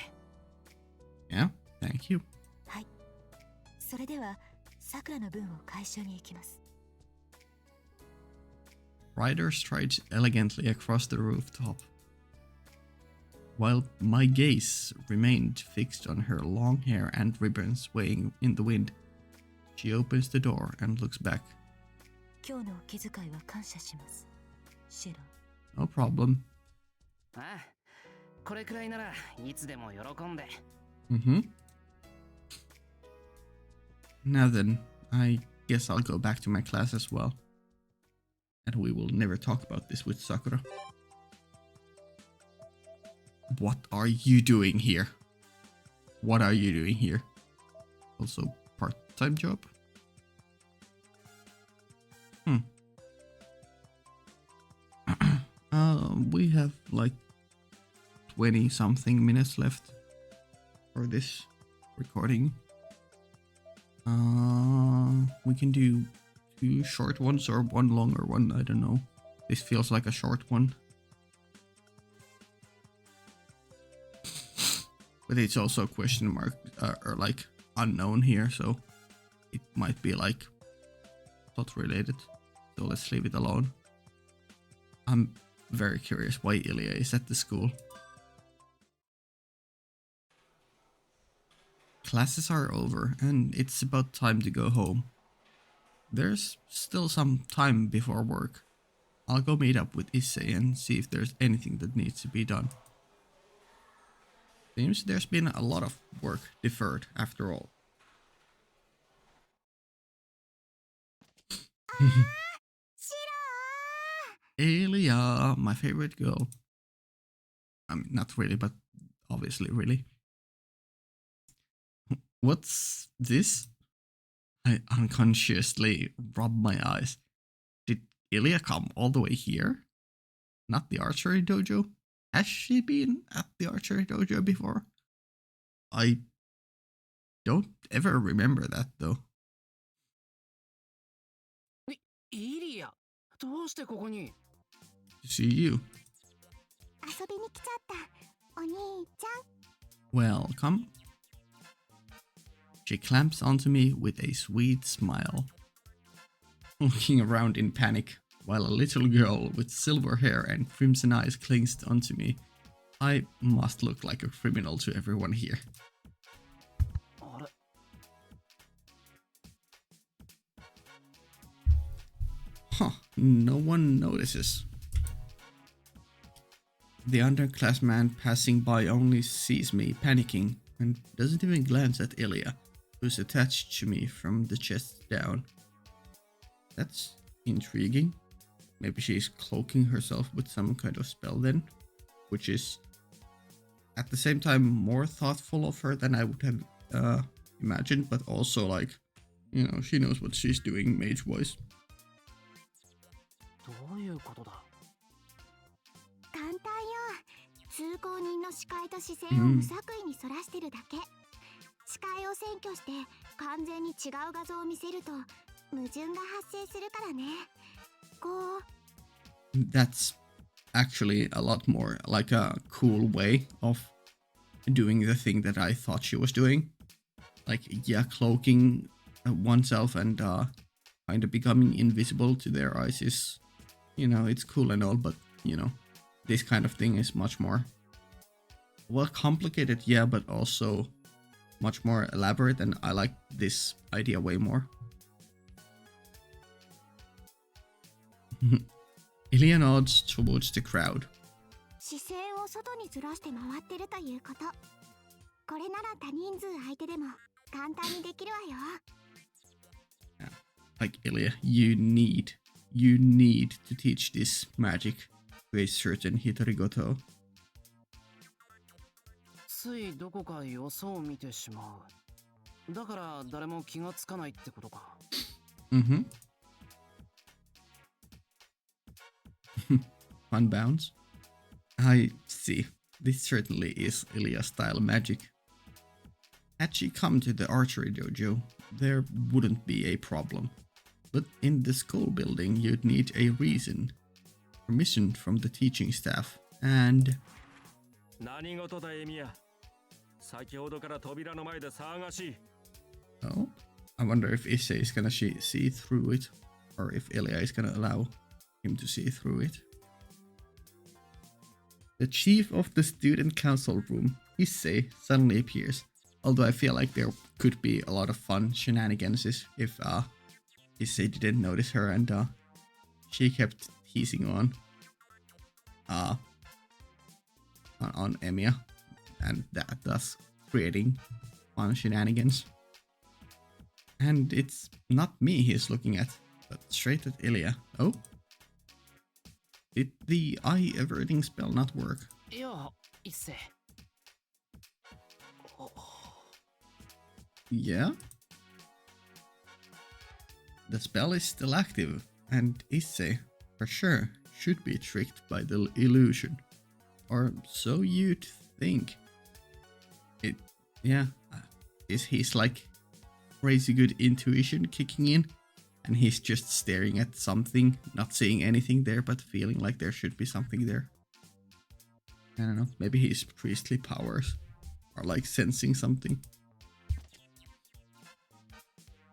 Yeah, thank you. はい。それでは、さくらの分を回収に行きます。 Ryder strides elegantly across the rooftop, while my gaze remained fixed on her long hair and ribbons swaying in the wind. She opens the door and looks back. 今日のお気遣いは感謝します。シロ。 No problem. ああ、これくらいならいつでも喜んで。Now then, I guess I'll go back to my class as well. And we will never talk about this with Sakura. What are you doing here? What are you doing here? Also, part-time job? We have like 20 something minutes left for this recording. We can do 2 short ones or 1 longer one, I don't know. This feels like a short one. But it's also a question mark, or like unknown here, so it might be like plot related. So let's leave it alone. I'm very curious why Ilya is at the school. Classes are over and it's about time to go home. There's still some time before work. I'll go meet up with Issei and see if there's anything that needs to be done. Seems there's been a lot of work deferred after all. Ilya, my favorite girl. I mean, not really, but obviously really. What's this? I unconsciously rubbed my eyes. Did Ilya come all the way here? Not the archery dojo? Has she been at the archery dojo before? I don't ever remember that though. イリア、どうしてここに? To see you. 遊びに来ちゃった、お兄ちゃん。 Welcome. She clamps onto me with a sweet smile. Looking around in panic, while a little girl with silver hair and crimson eyes clings onto me. I must look like a criminal to everyone here. あれ? Huh, no one notices. The underclassman passing by only sees me panicking and doesn't even glance at Ilya, who's attached to me from the chest down. That's intriguing. Maybe she's cloaking herself with some kind of spell then, which is at the same time more thoughtful of her than I would have imagined, but also like, you know, she knows what she's doing mage-wise. どういうことだ？簡単よ。通行人の視界と視線を無作為にそらしてるだけ。視界を占拠して完全に違う画像を見せると矛盾が発生するからね。こう。That's actually a lot more like a cool way of doing the thing that I thought she was doing. Like, yeah, cloaking oneself and kind of becoming invisible to their eyes is, you know, it's cool and all, but, you know, this kind of thing is much more, well, complicated, yeah, but also much more elaborate, and I like this idea way more. Ilya nods towards the crowd. 視線を外にずらして回ってるということ。これなら多人数相手でも簡単にできるわよ。Yeah. Like, Ilya, you need to teach this magic to a certain Hitarigoto. ついどこかよそを見てしまう。だから誰も気がつかないってことか。Mm-hmm. Fun bounce. I see. This certainly is Ilya-style magic. Had she come to the archery dojo, there wouldn't be a problem. But in the school building, you'd need a reason. Permission from the teaching staff, and... 何事だエミヤ。先ほどから扉の前で騒がしい。 Oh, I wonder if Issei is gonna see through it, or if Ilya is gonna allow him to see through it. The chief of the student council room, Issei, suddenly appears. Although I feel like there could be a lot of fun shenanigans if Issei didn't notice her and she kept teasing on Emiya, and that thus creating fun shenanigans. And it's not me he's looking at, but straight at Ilya. Oh? Did the eye averting spell not work? いや、一斉。Yeah? The spell is still active, and Issei, for sure, should be tricked by the illusion. Or so you'd think. Is his like crazy good intuition kicking in? And he's just staring at something, not seeing anything there, but feeling like there should be something there. I don't know, maybe his priestly powers are like sensing something.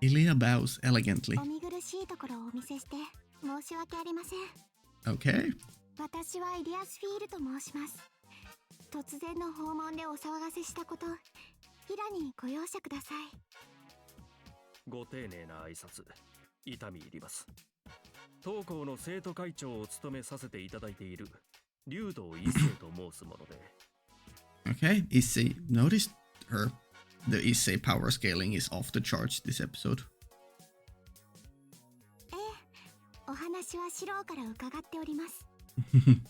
Ilya bows elegantly. お見苦しいところをお見せして申し訳ありません。 Okay. 私はイリアスフィールと申します。突然の訪問でお騒がせしたこと、平にご容赦ください。ご丁寧な挨拶、痛み入ります。当校の生徒会長を務めさせていただいている竜道一世と申すもので。Okay, Issei noticed her. The Issei power scaling is off the charts this episode. ええ、お話はシローから伺っております。ね、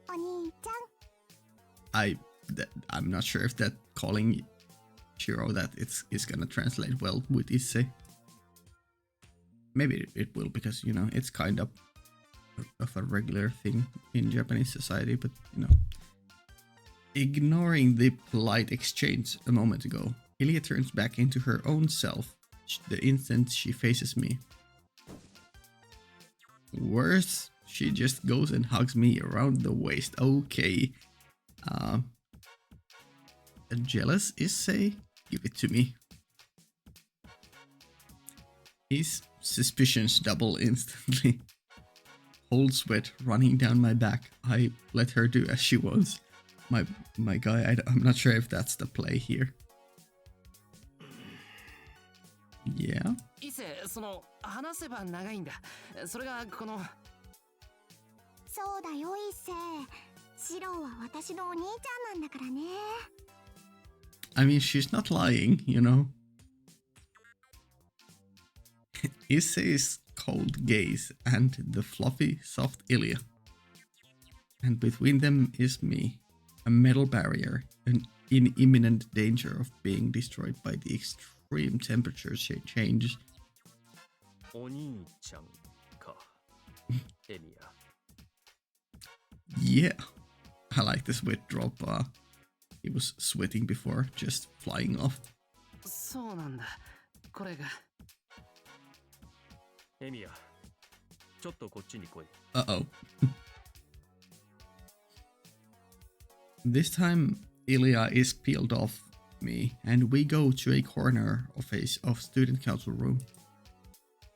お兄ちゃん。I'm not sure if that calling Shiro that is gonna translate well with Issei. Maybe it will, because, you know, it's kind of a regular thing in Japanese society, but, you know. Ignoring the polite exchange a moment ago, Ilya turns back into her own self the instant she faces me. Worse, she just goes and hugs me around the waist. Okay. A jealous Issei? Give it to me. His suspicions double instantly. Cold sweat running down my back. I let her do as she wants. My guy, I'm not sure if that's the play here. Yeah? 伊勢、話せば長いんだ。それがこの。そうだよ、一星。シロは私のお兄ちゃんなんだからね。 I mean, she's not lying, you know. Issei's cold gaze and the fluffy, soft Ilya. And between them is me, a metal barrier, in imminent danger of being destroyed by the extreme temperature change. お兄ちゃんか。エミヤ。 Yeah, I like the sweat drop. He was sweating before, just flying off. そうなんだ。これが。エミヤ、ちょっとこっちに来い。Uh-oh. This time, Ilya is peeled off me, and we go to a corner of student council room.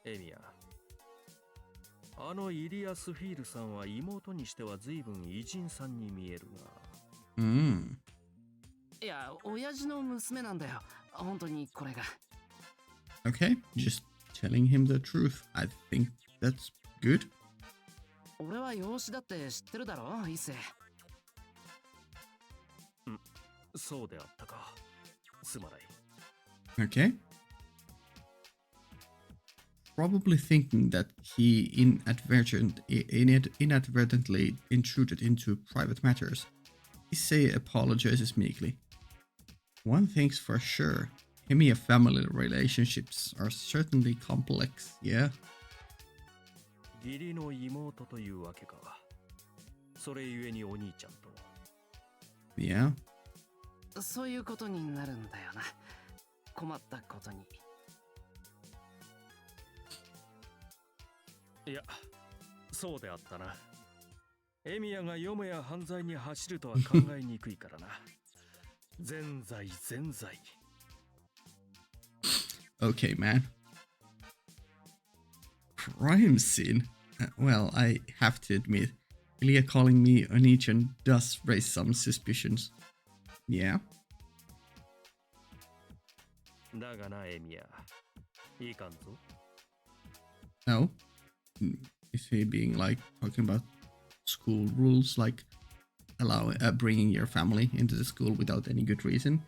エミヤ、あのイリアスフィールさんは妹にしては随分偉人さんに見えるが。いや、親父の娘なんだよ。本当にこれが。Okay, just telling him the truth. I think that's good. 俺は養子だって知ってるだろ、一世。そうであったか。すまない。Okay. Probably thinking that he inadvertently intruded into private matters, Issei apologizes meekly. One thing's for sure, Himiya family relationships are certainly complex, yeah? 義理の妹というわけか。それゆえにお兄ちゃんと。Yeah? そういうことになるんだよな。困ったことに。いや、そうであったな。エミヤがよもや犯罪に走るとは考えにくいからな。全罪全罪。Okay, man. Crime scene? Well, I have to admit, Ilya calling me Onichan does raise some suspicions. Yeah? だがな、エミヤ。いいかんぞ。No? Is he being like talking about school rules, like bringing your family into the school without any good reason?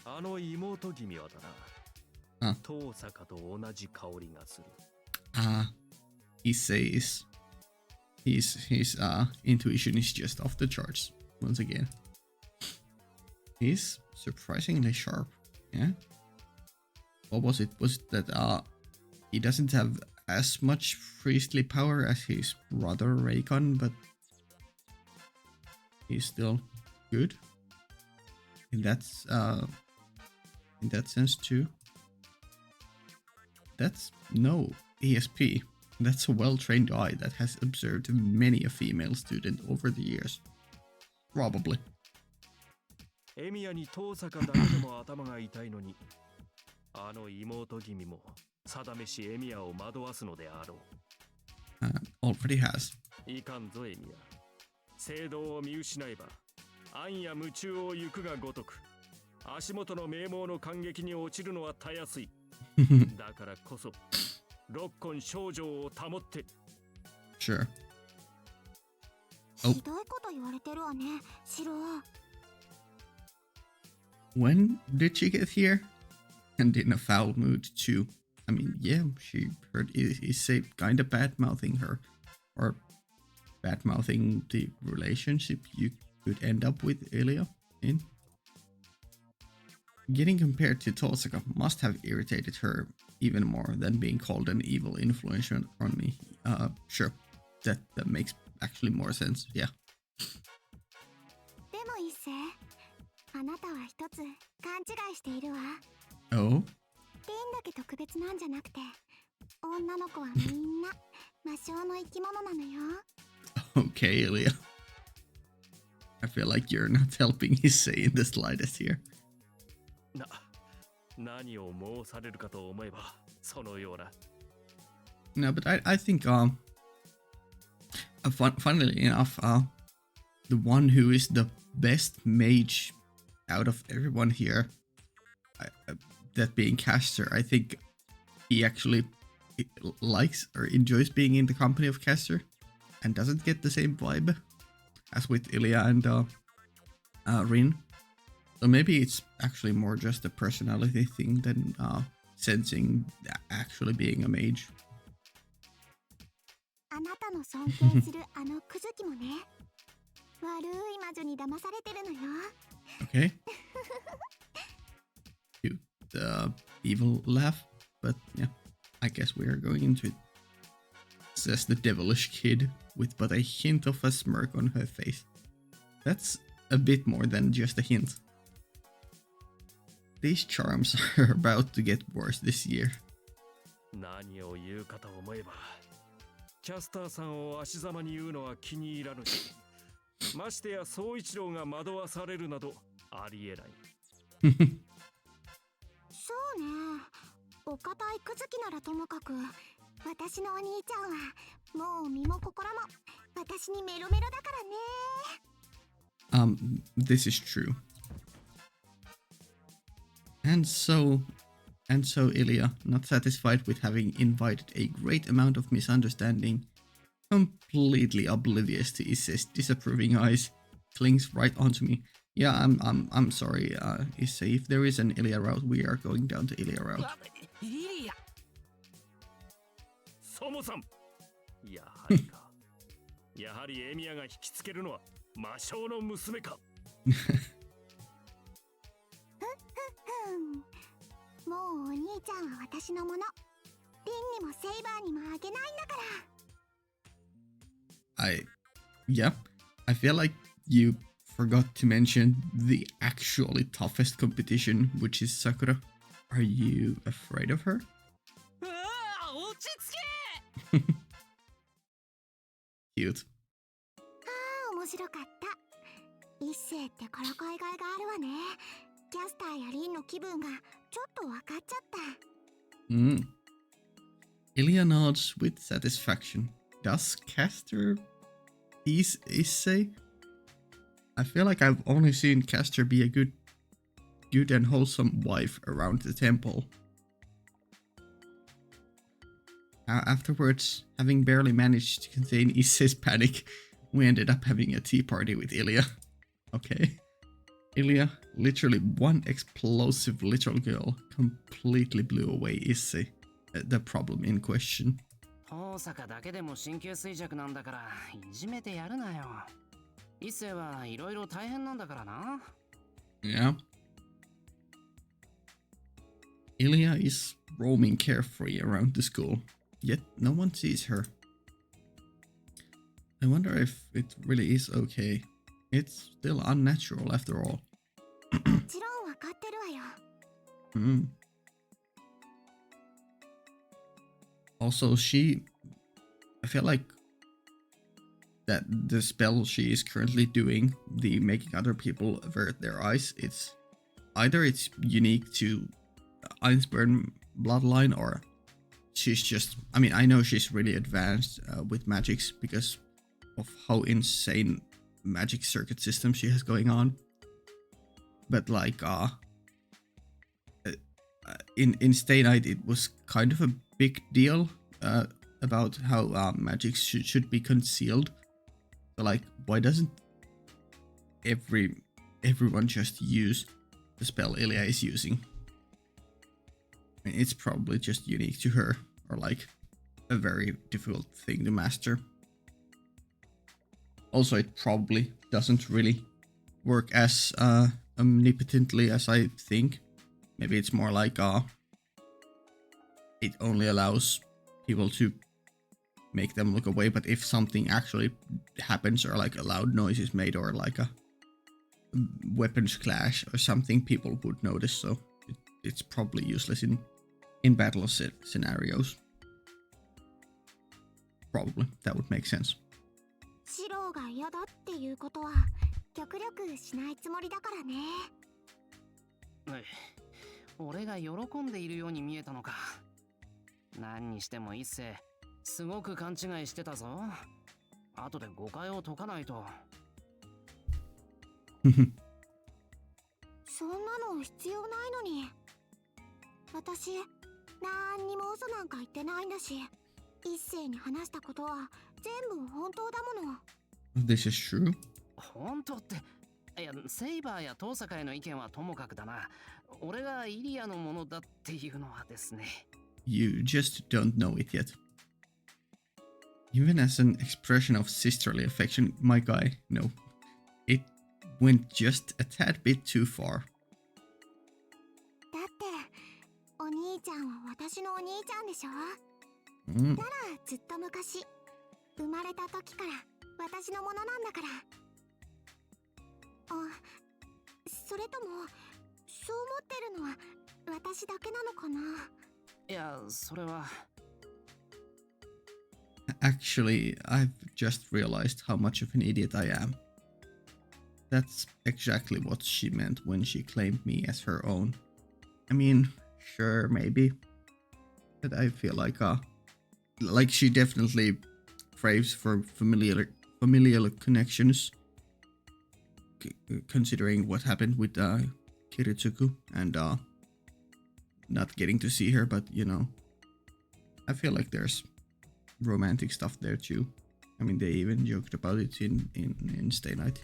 あの妹君はだな。遠坂と同じ香りがする。He says his intuition is just off the charts once again. He's surprisingly sharp. Yeah. What was it? Was it that he doesn't have as much priestly power as his brother Raycon, but he's still good in that sense too. That's no ESP. That's a well-trained eye that has observed many a female student over the years. Probably. エミヤに遠坂だけでも頭が痛いのに、あの妹君も定めしエミヤを惑わすのであろう。Already has. いかんぞエミヤ。聖堂を見失えば、暗や夢中を行くがごとく、足元の名門の感激に落ちるのはたやすい。だからこそ、六根少女を保って。Sure. ひどいこと言われてるわね、シロ。When did she get here? And in a foul mood too. I mean, yeah, she heard Issei kinda bad-mouthing her. Or bad-mouthing the relationship you could end up with Ilya in. Getting compared to Tosaka must have irritated her even more than being called an evil influence on me. Sure. That makes actually more sense, yeah. でも一世、あなたは一つ勘違いしているわ。Oh? リンだけ特別なんじゃなくて、女の子はみんな魔性の生き物なのよ。Okay, Ilya. I feel like you're not helping Issei in the slightest here. 何を申されるかと思えばそのような。No, but I think funnily enough, the one who is the best mage out of everyone here, that being Caster, I think he actually likes or enjoys being in the company of Caster and doesn't get the same vibe. as with Ilya and Rin. So maybe it's actually more just a personality thing than sensing actually being a mage. あなたの尊敬するあのクズキもね、悪い魔女に騙されてるのよ。Okay. Cute evil laugh, but yeah, I guess we are going into it. Says the devilish kid, with but a hint of a smirk on her face. That's a bit more than just a hint. These charms are about to get worse this year. 何を言うかと思えば、キャスターさんを足ざまに言うのは気に入らぬし、ましてや総一郎が惑わされるなどありえない。そうね、お堅いクズキならともかく、私のお兄ちゃんはもう身も心も私にメロメロだからね。This is true. And so Ilya, not satisfied with having invited a great amount of misunderstanding, completely oblivious to Isse's disapproving eyes, clings right onto me. Yeah, I'm sorry, Isse. If there is an Ilya route, we are going down to Ilya route. ソモさん、やはりか。やはりエミヤが引きつけるのは魔性の娘か。もうお兄ちゃんは私のもの。リンにもセイバーにもあげないんだから。Yeah, I feel like you forgot to mention the actually toughest competition, which is Sakura. Are you afraid of her? 落ち着け。Cute. ああ、面白かった。一世ってからかいがいがあるわね。キャスターやリンの気分がちょっと分かっちゃった。Ilya nods with satisfaction. Does Caster tease Issei? I feel like I've only seen Caster be a good and wholesome wife around the temple. Afterwards, having barely managed to contain Issei's panic, we ended up having a tea party with Ilya. Okay. Ilya, literally one explosive little girl, completely blew away Issei, the problem in question. 大阪だけでも神経衰弱なんだからいじめてやるなよ。一世はいろいろ大変なんだからな。Yeah. Ilya is roaming carefree around the school, yet no one sees her. I wonder if it really is okay. It's still unnatural after all. もちろんわかってるわよ。Also, I feel like that the spell she is currently doing, the making other people avert their eyes, it's unique to Einsburn bloodline, or she's just, I mean, I know she's really advanced with magics because of how insane magic circuit system she has going on. But like in Stay Night, it was kind of a big deal about how magic should be concealed. So like, why doesn't everyone just use the spell Ilya is using? I mean, it's probably just unique to her, or like a very difficult thing to master. Also, it probably doesn't really work as omnipotently as I think. Maybe it's more like it only allows people to make them look away, but if something actually happens, or like a loud noise is made, or like a weapons clash or something, people would notice. So it's probably useless in battle scenarios. Probably that would make sense. シローが嫌だっていうことは極力しないつもりだからね。俺が喜んでいるように見えたのか。何にしても一世すごく勘違いしてたぞ。後で誤解を解かないと。そんなの必要ないのに。私なんにも嘘なんか言ってないんだし、一世に話したことは全部本当だもの。This is true. 本当って。いや、セイバーや遠坂への意見はともかくだな。俺がイリアのものだっていうのはですね。You just don't know it yet. Even as an expression of sisterly affection, my guy, no. It went just a tad bit too far. だってお兄ちゃんは私のお兄ちゃんでしょ。Mm. ならずっと昔生まれた時から私のものなんだから。あ、それともそう思ってるのは私だけなのかな。いや、それは。Actually, I've just realized how much of an idiot I am. That's exactly what she meant when she claimed me as her own. I mean, sure, maybe. But I feel like she definitely craves for familial connections. Considering what happened with Kiritsuku and not getting to see her, but you know, I feel like there's romantic stuff there too. I mean, they even joked about it in Stay Night,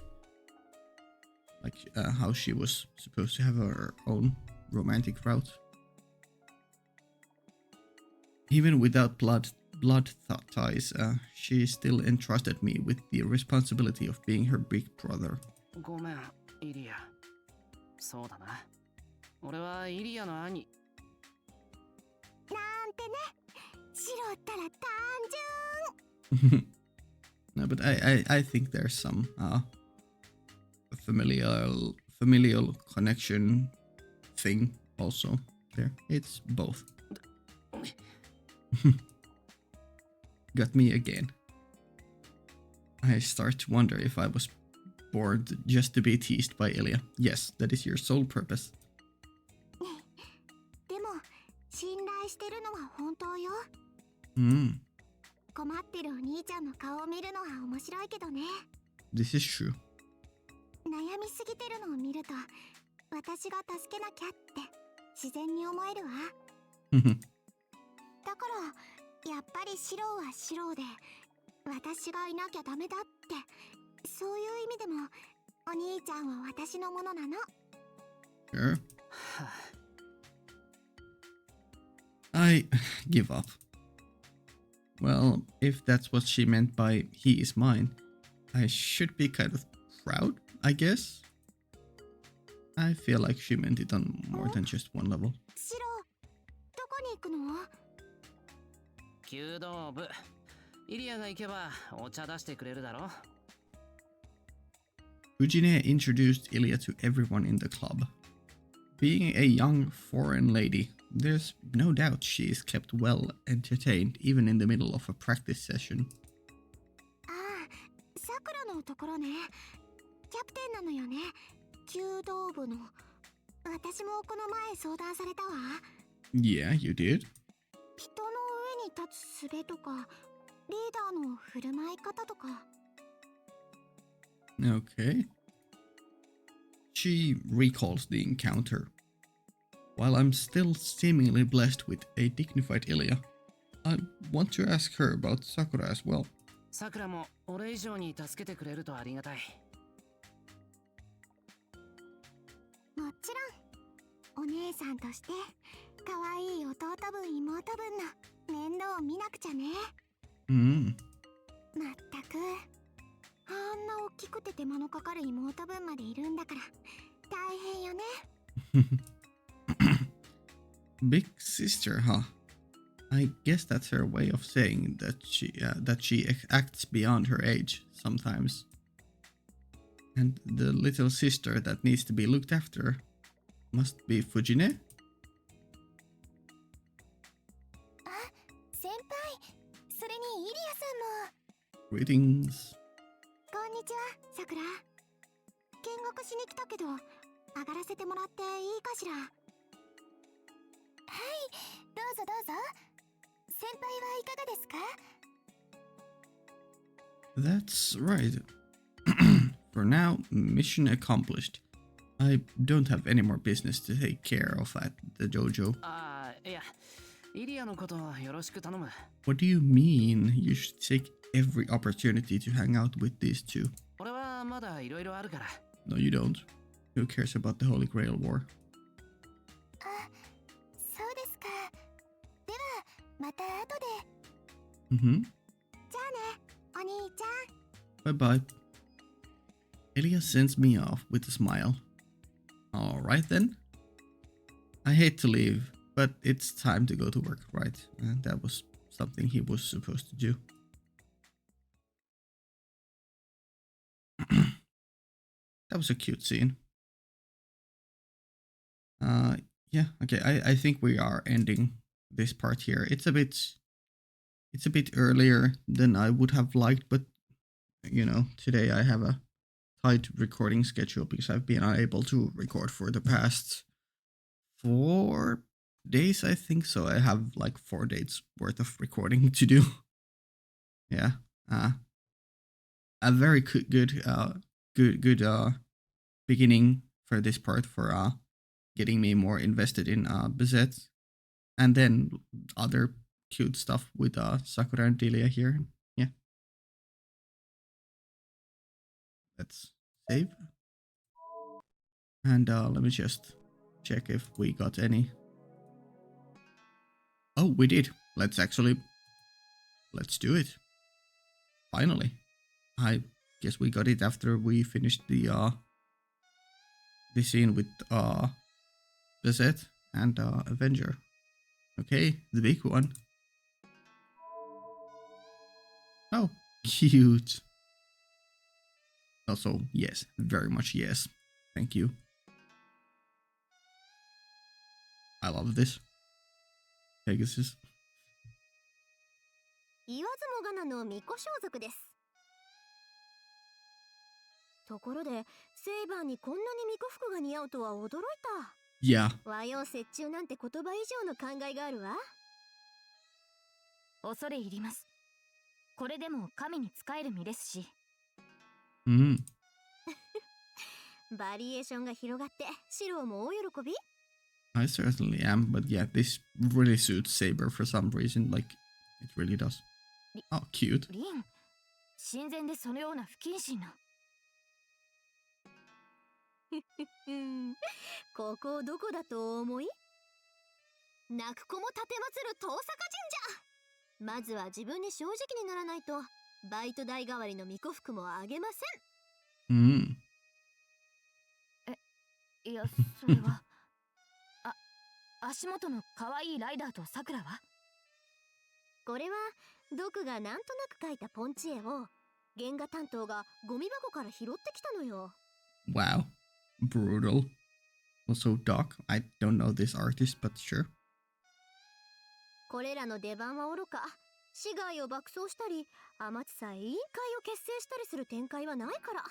like how she was supposed to have her own romantic route. Even without blood ties, she still entrusted me with the responsibility of being her big brother. ごめん、イリア。そうだな。俺はイリアの兄。なんてね。白ったら単純。 No, but I think there's some familial connection thing also there. It's both. Got me again. I start to wonder if I was born just to be teased by Ilya. Yes, that is your sole purpose. でも信頼してるのは本当よ。困ってるお兄ちゃんの顔を見るのは面白いけどね。This is true. 悩みすぎてるのを見ると私が助けなきゃって自然に思えるわ。だからやっぱりシローはシローで私がいなきゃダメだってそういう意味でもお兄ちゃんは私のものなの。Sure. I give up. Well, if that's what she meant by he is mine, I should be kind of proud, I guess. I feel like she meant it on more than just one level. シロー、どこに行くの？弓道部。イリアが行けばお茶出してくれるだろ。Fujine introduced Ilya to everyone in the club. Being a young foreign lady, there's no doubt she is kept well entertained even in the middle of a practice session. ああ、さくらのところね。キャプテンなのよね。弓道部の。私もこの前相談されたわ。Yeah, you did. 人の上に立つ術とか、リーダーの振る舞い方とか。Okay. She recalls the encounter. While I'm still seemingly blessed with a dignified Ilya, I want to ask her about Sakura as well. さくらも俺以上に助けてくれるとありがたい。もちろん、お姉さんとして、可愛い弟分妹分の面倒を見なくちゃね。まったく、あんな大きくて手間のかかる妹分までいるんだから、大変よね。Big sister, huh? I guess that's her way of saying that she acts beyond her age sometimes. And the little sister that needs to be looked after must be Fujine? あ、先輩、それにイリアさんも。Greetings. こんにちは、さくら。見学しに来たけど、上がらせてもらっていいかしら。はい、どうぞどうぞ。先輩はいかがですか？ That's right. For now, mission accomplished. I don't have any more business to take care of at the dojo. ああ、いや、イリアのことよろしく頼む。What do you mean? You should take every opportunity to hang out with these two. 俺ははまだいろいろあるから。No, you don't. Who cares about the Holy Grail War? あ、そうですか。では、また後で。Mm-hmm. じゃあね、お兄ちゃん。 Bye-bye. Elias sends me off with a smile. Alright then. I hate to leave, but it's time to go to work, right? And that was something he was supposed to do. That was a cute scene. Yeah, okay, I think we are ending this part here. It's a bit earlier than I would have liked, but you know, today I have a tight recording schedule because I've been unable to record for the past 4 days, I think. So I have like 4 days worth of recording to do. Yeah. A very good beginning for this part for getting me more invested in Bazett, and then other cute stuff with Sakura and Delia here. Yeah. Let's save. And let me just check if we got any. Oh, we did. Let's do it. Finally. I guess we got it after we finished the scene with Bazett and Avenger. Okay, the big one. Oh, cute. Also, yes, very much yes. Thank you. I love this. Pegasus. 言わずもがなの巫女装束です。ところで、セイバーにこんなに巫女服が似合うとは驚いた。Yeah. 和洋折衷なんて言葉以上の考えがあるわ。恐れ入ります。これでも神に仕える身ですし。バリエーションが広がってシローも大喜び？ I certainly am, but yeah, this really suits Saber for some reason, like, it really does. Oh, cute. リン、神前でそのような不謹慎な。ここどこだと思い？泣く子も立てまつる遠坂神社。まずは自分に正直にならないと、バイト代代わりの巫女服もあげません。いや、それは。足元の可愛いライダーとサクラは？これはドクがなんとなく描いたポンチ絵を原画担当がゴミ箱から拾ってきたのよ。Wow, brutal. Also, Doc, I don't know this artist, but sure. これらの出番はおろか、市街を爆走したり、天津さえ委員会を結成したりする展開はないから。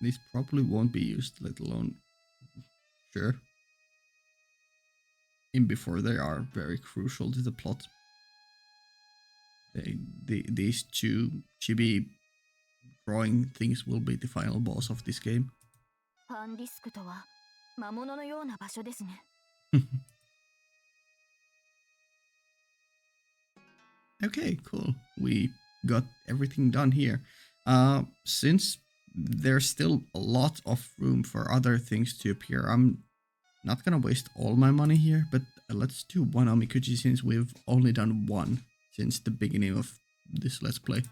These probably won't be used, let alone. Sure. In before they are very crucial to the plot. These two chibi drawing things will be the final boss of this game. ファンディスクとは魔物のような場所ですね。Okay, cool. We got everything done here. Since there's still a lot of room for other things to appear, I'm not gonna waste all my money here, but let's do one Omikuji since we've only done one since the beginning of this Let's Play.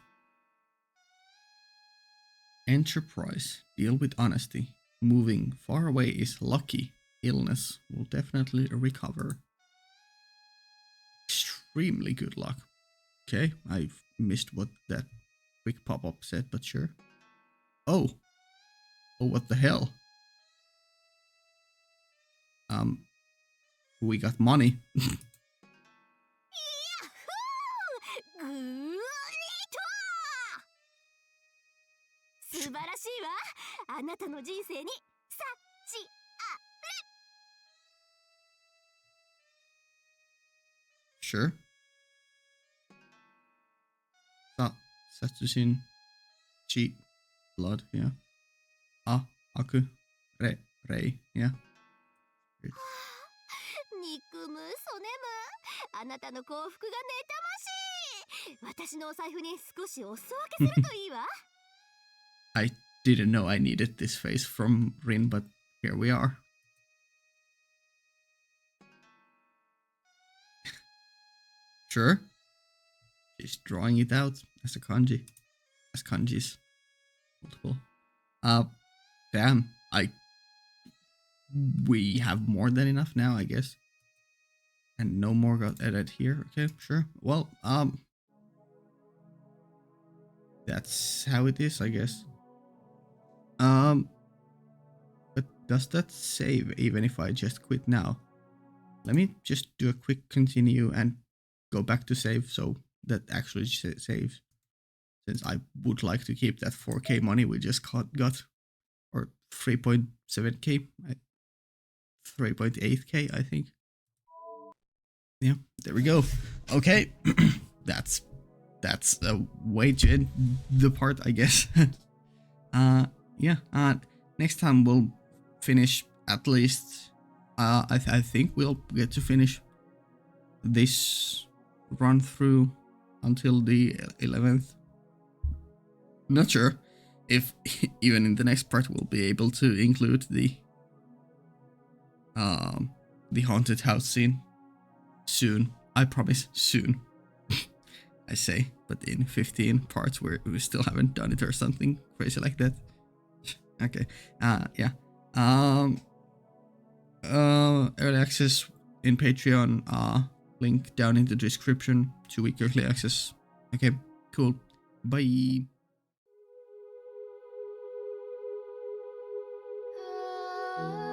Enterprise. Deal with honesty. Moving far away is lucky. Illness will definitely recover. Extremely good luck. Okay, I've missed what that quick pop-up said, but sure. Oh, what the hell? We got money. 素晴らしいわ。あなたの人生に幸あれ。 Sure. Satsushin. Cheat. Blood, yeah. Aku. Rei, yeah. 憎むそねむ。あなたの幸福が妬ましい。私のお財布に少しお裾分けするといいわ。I didn't know I needed this face from Rin, but here we are. Sure. She's drawing it out as a kanji. As kanjis. Multiple. Damn. We have more than enough now, I guess. And no more got added here. Okay, sure. Well, that's how it is, I guess. But does that save even if I just quit now? Let me just do a quick continue and go back to save so that actually saves. Since I would like to keep that 4K money we just got. Or 3.7K. 3.8K, I think. Yeah, there we go. Okay. That's a way to end the part, I guess. Yeah. Next time we'll finish at least. I think we'll get to finish this run through until the 11th. Not sure if even in the next part we'll be able to include the haunted house scene soon. I promise, soon. I say, but in 15 parts where we still haven't done it or something crazy like that. Okay. Yeah. Early access in Patreon. Link down in the description. 2-week early access. Okay. Cool. Bye. Ah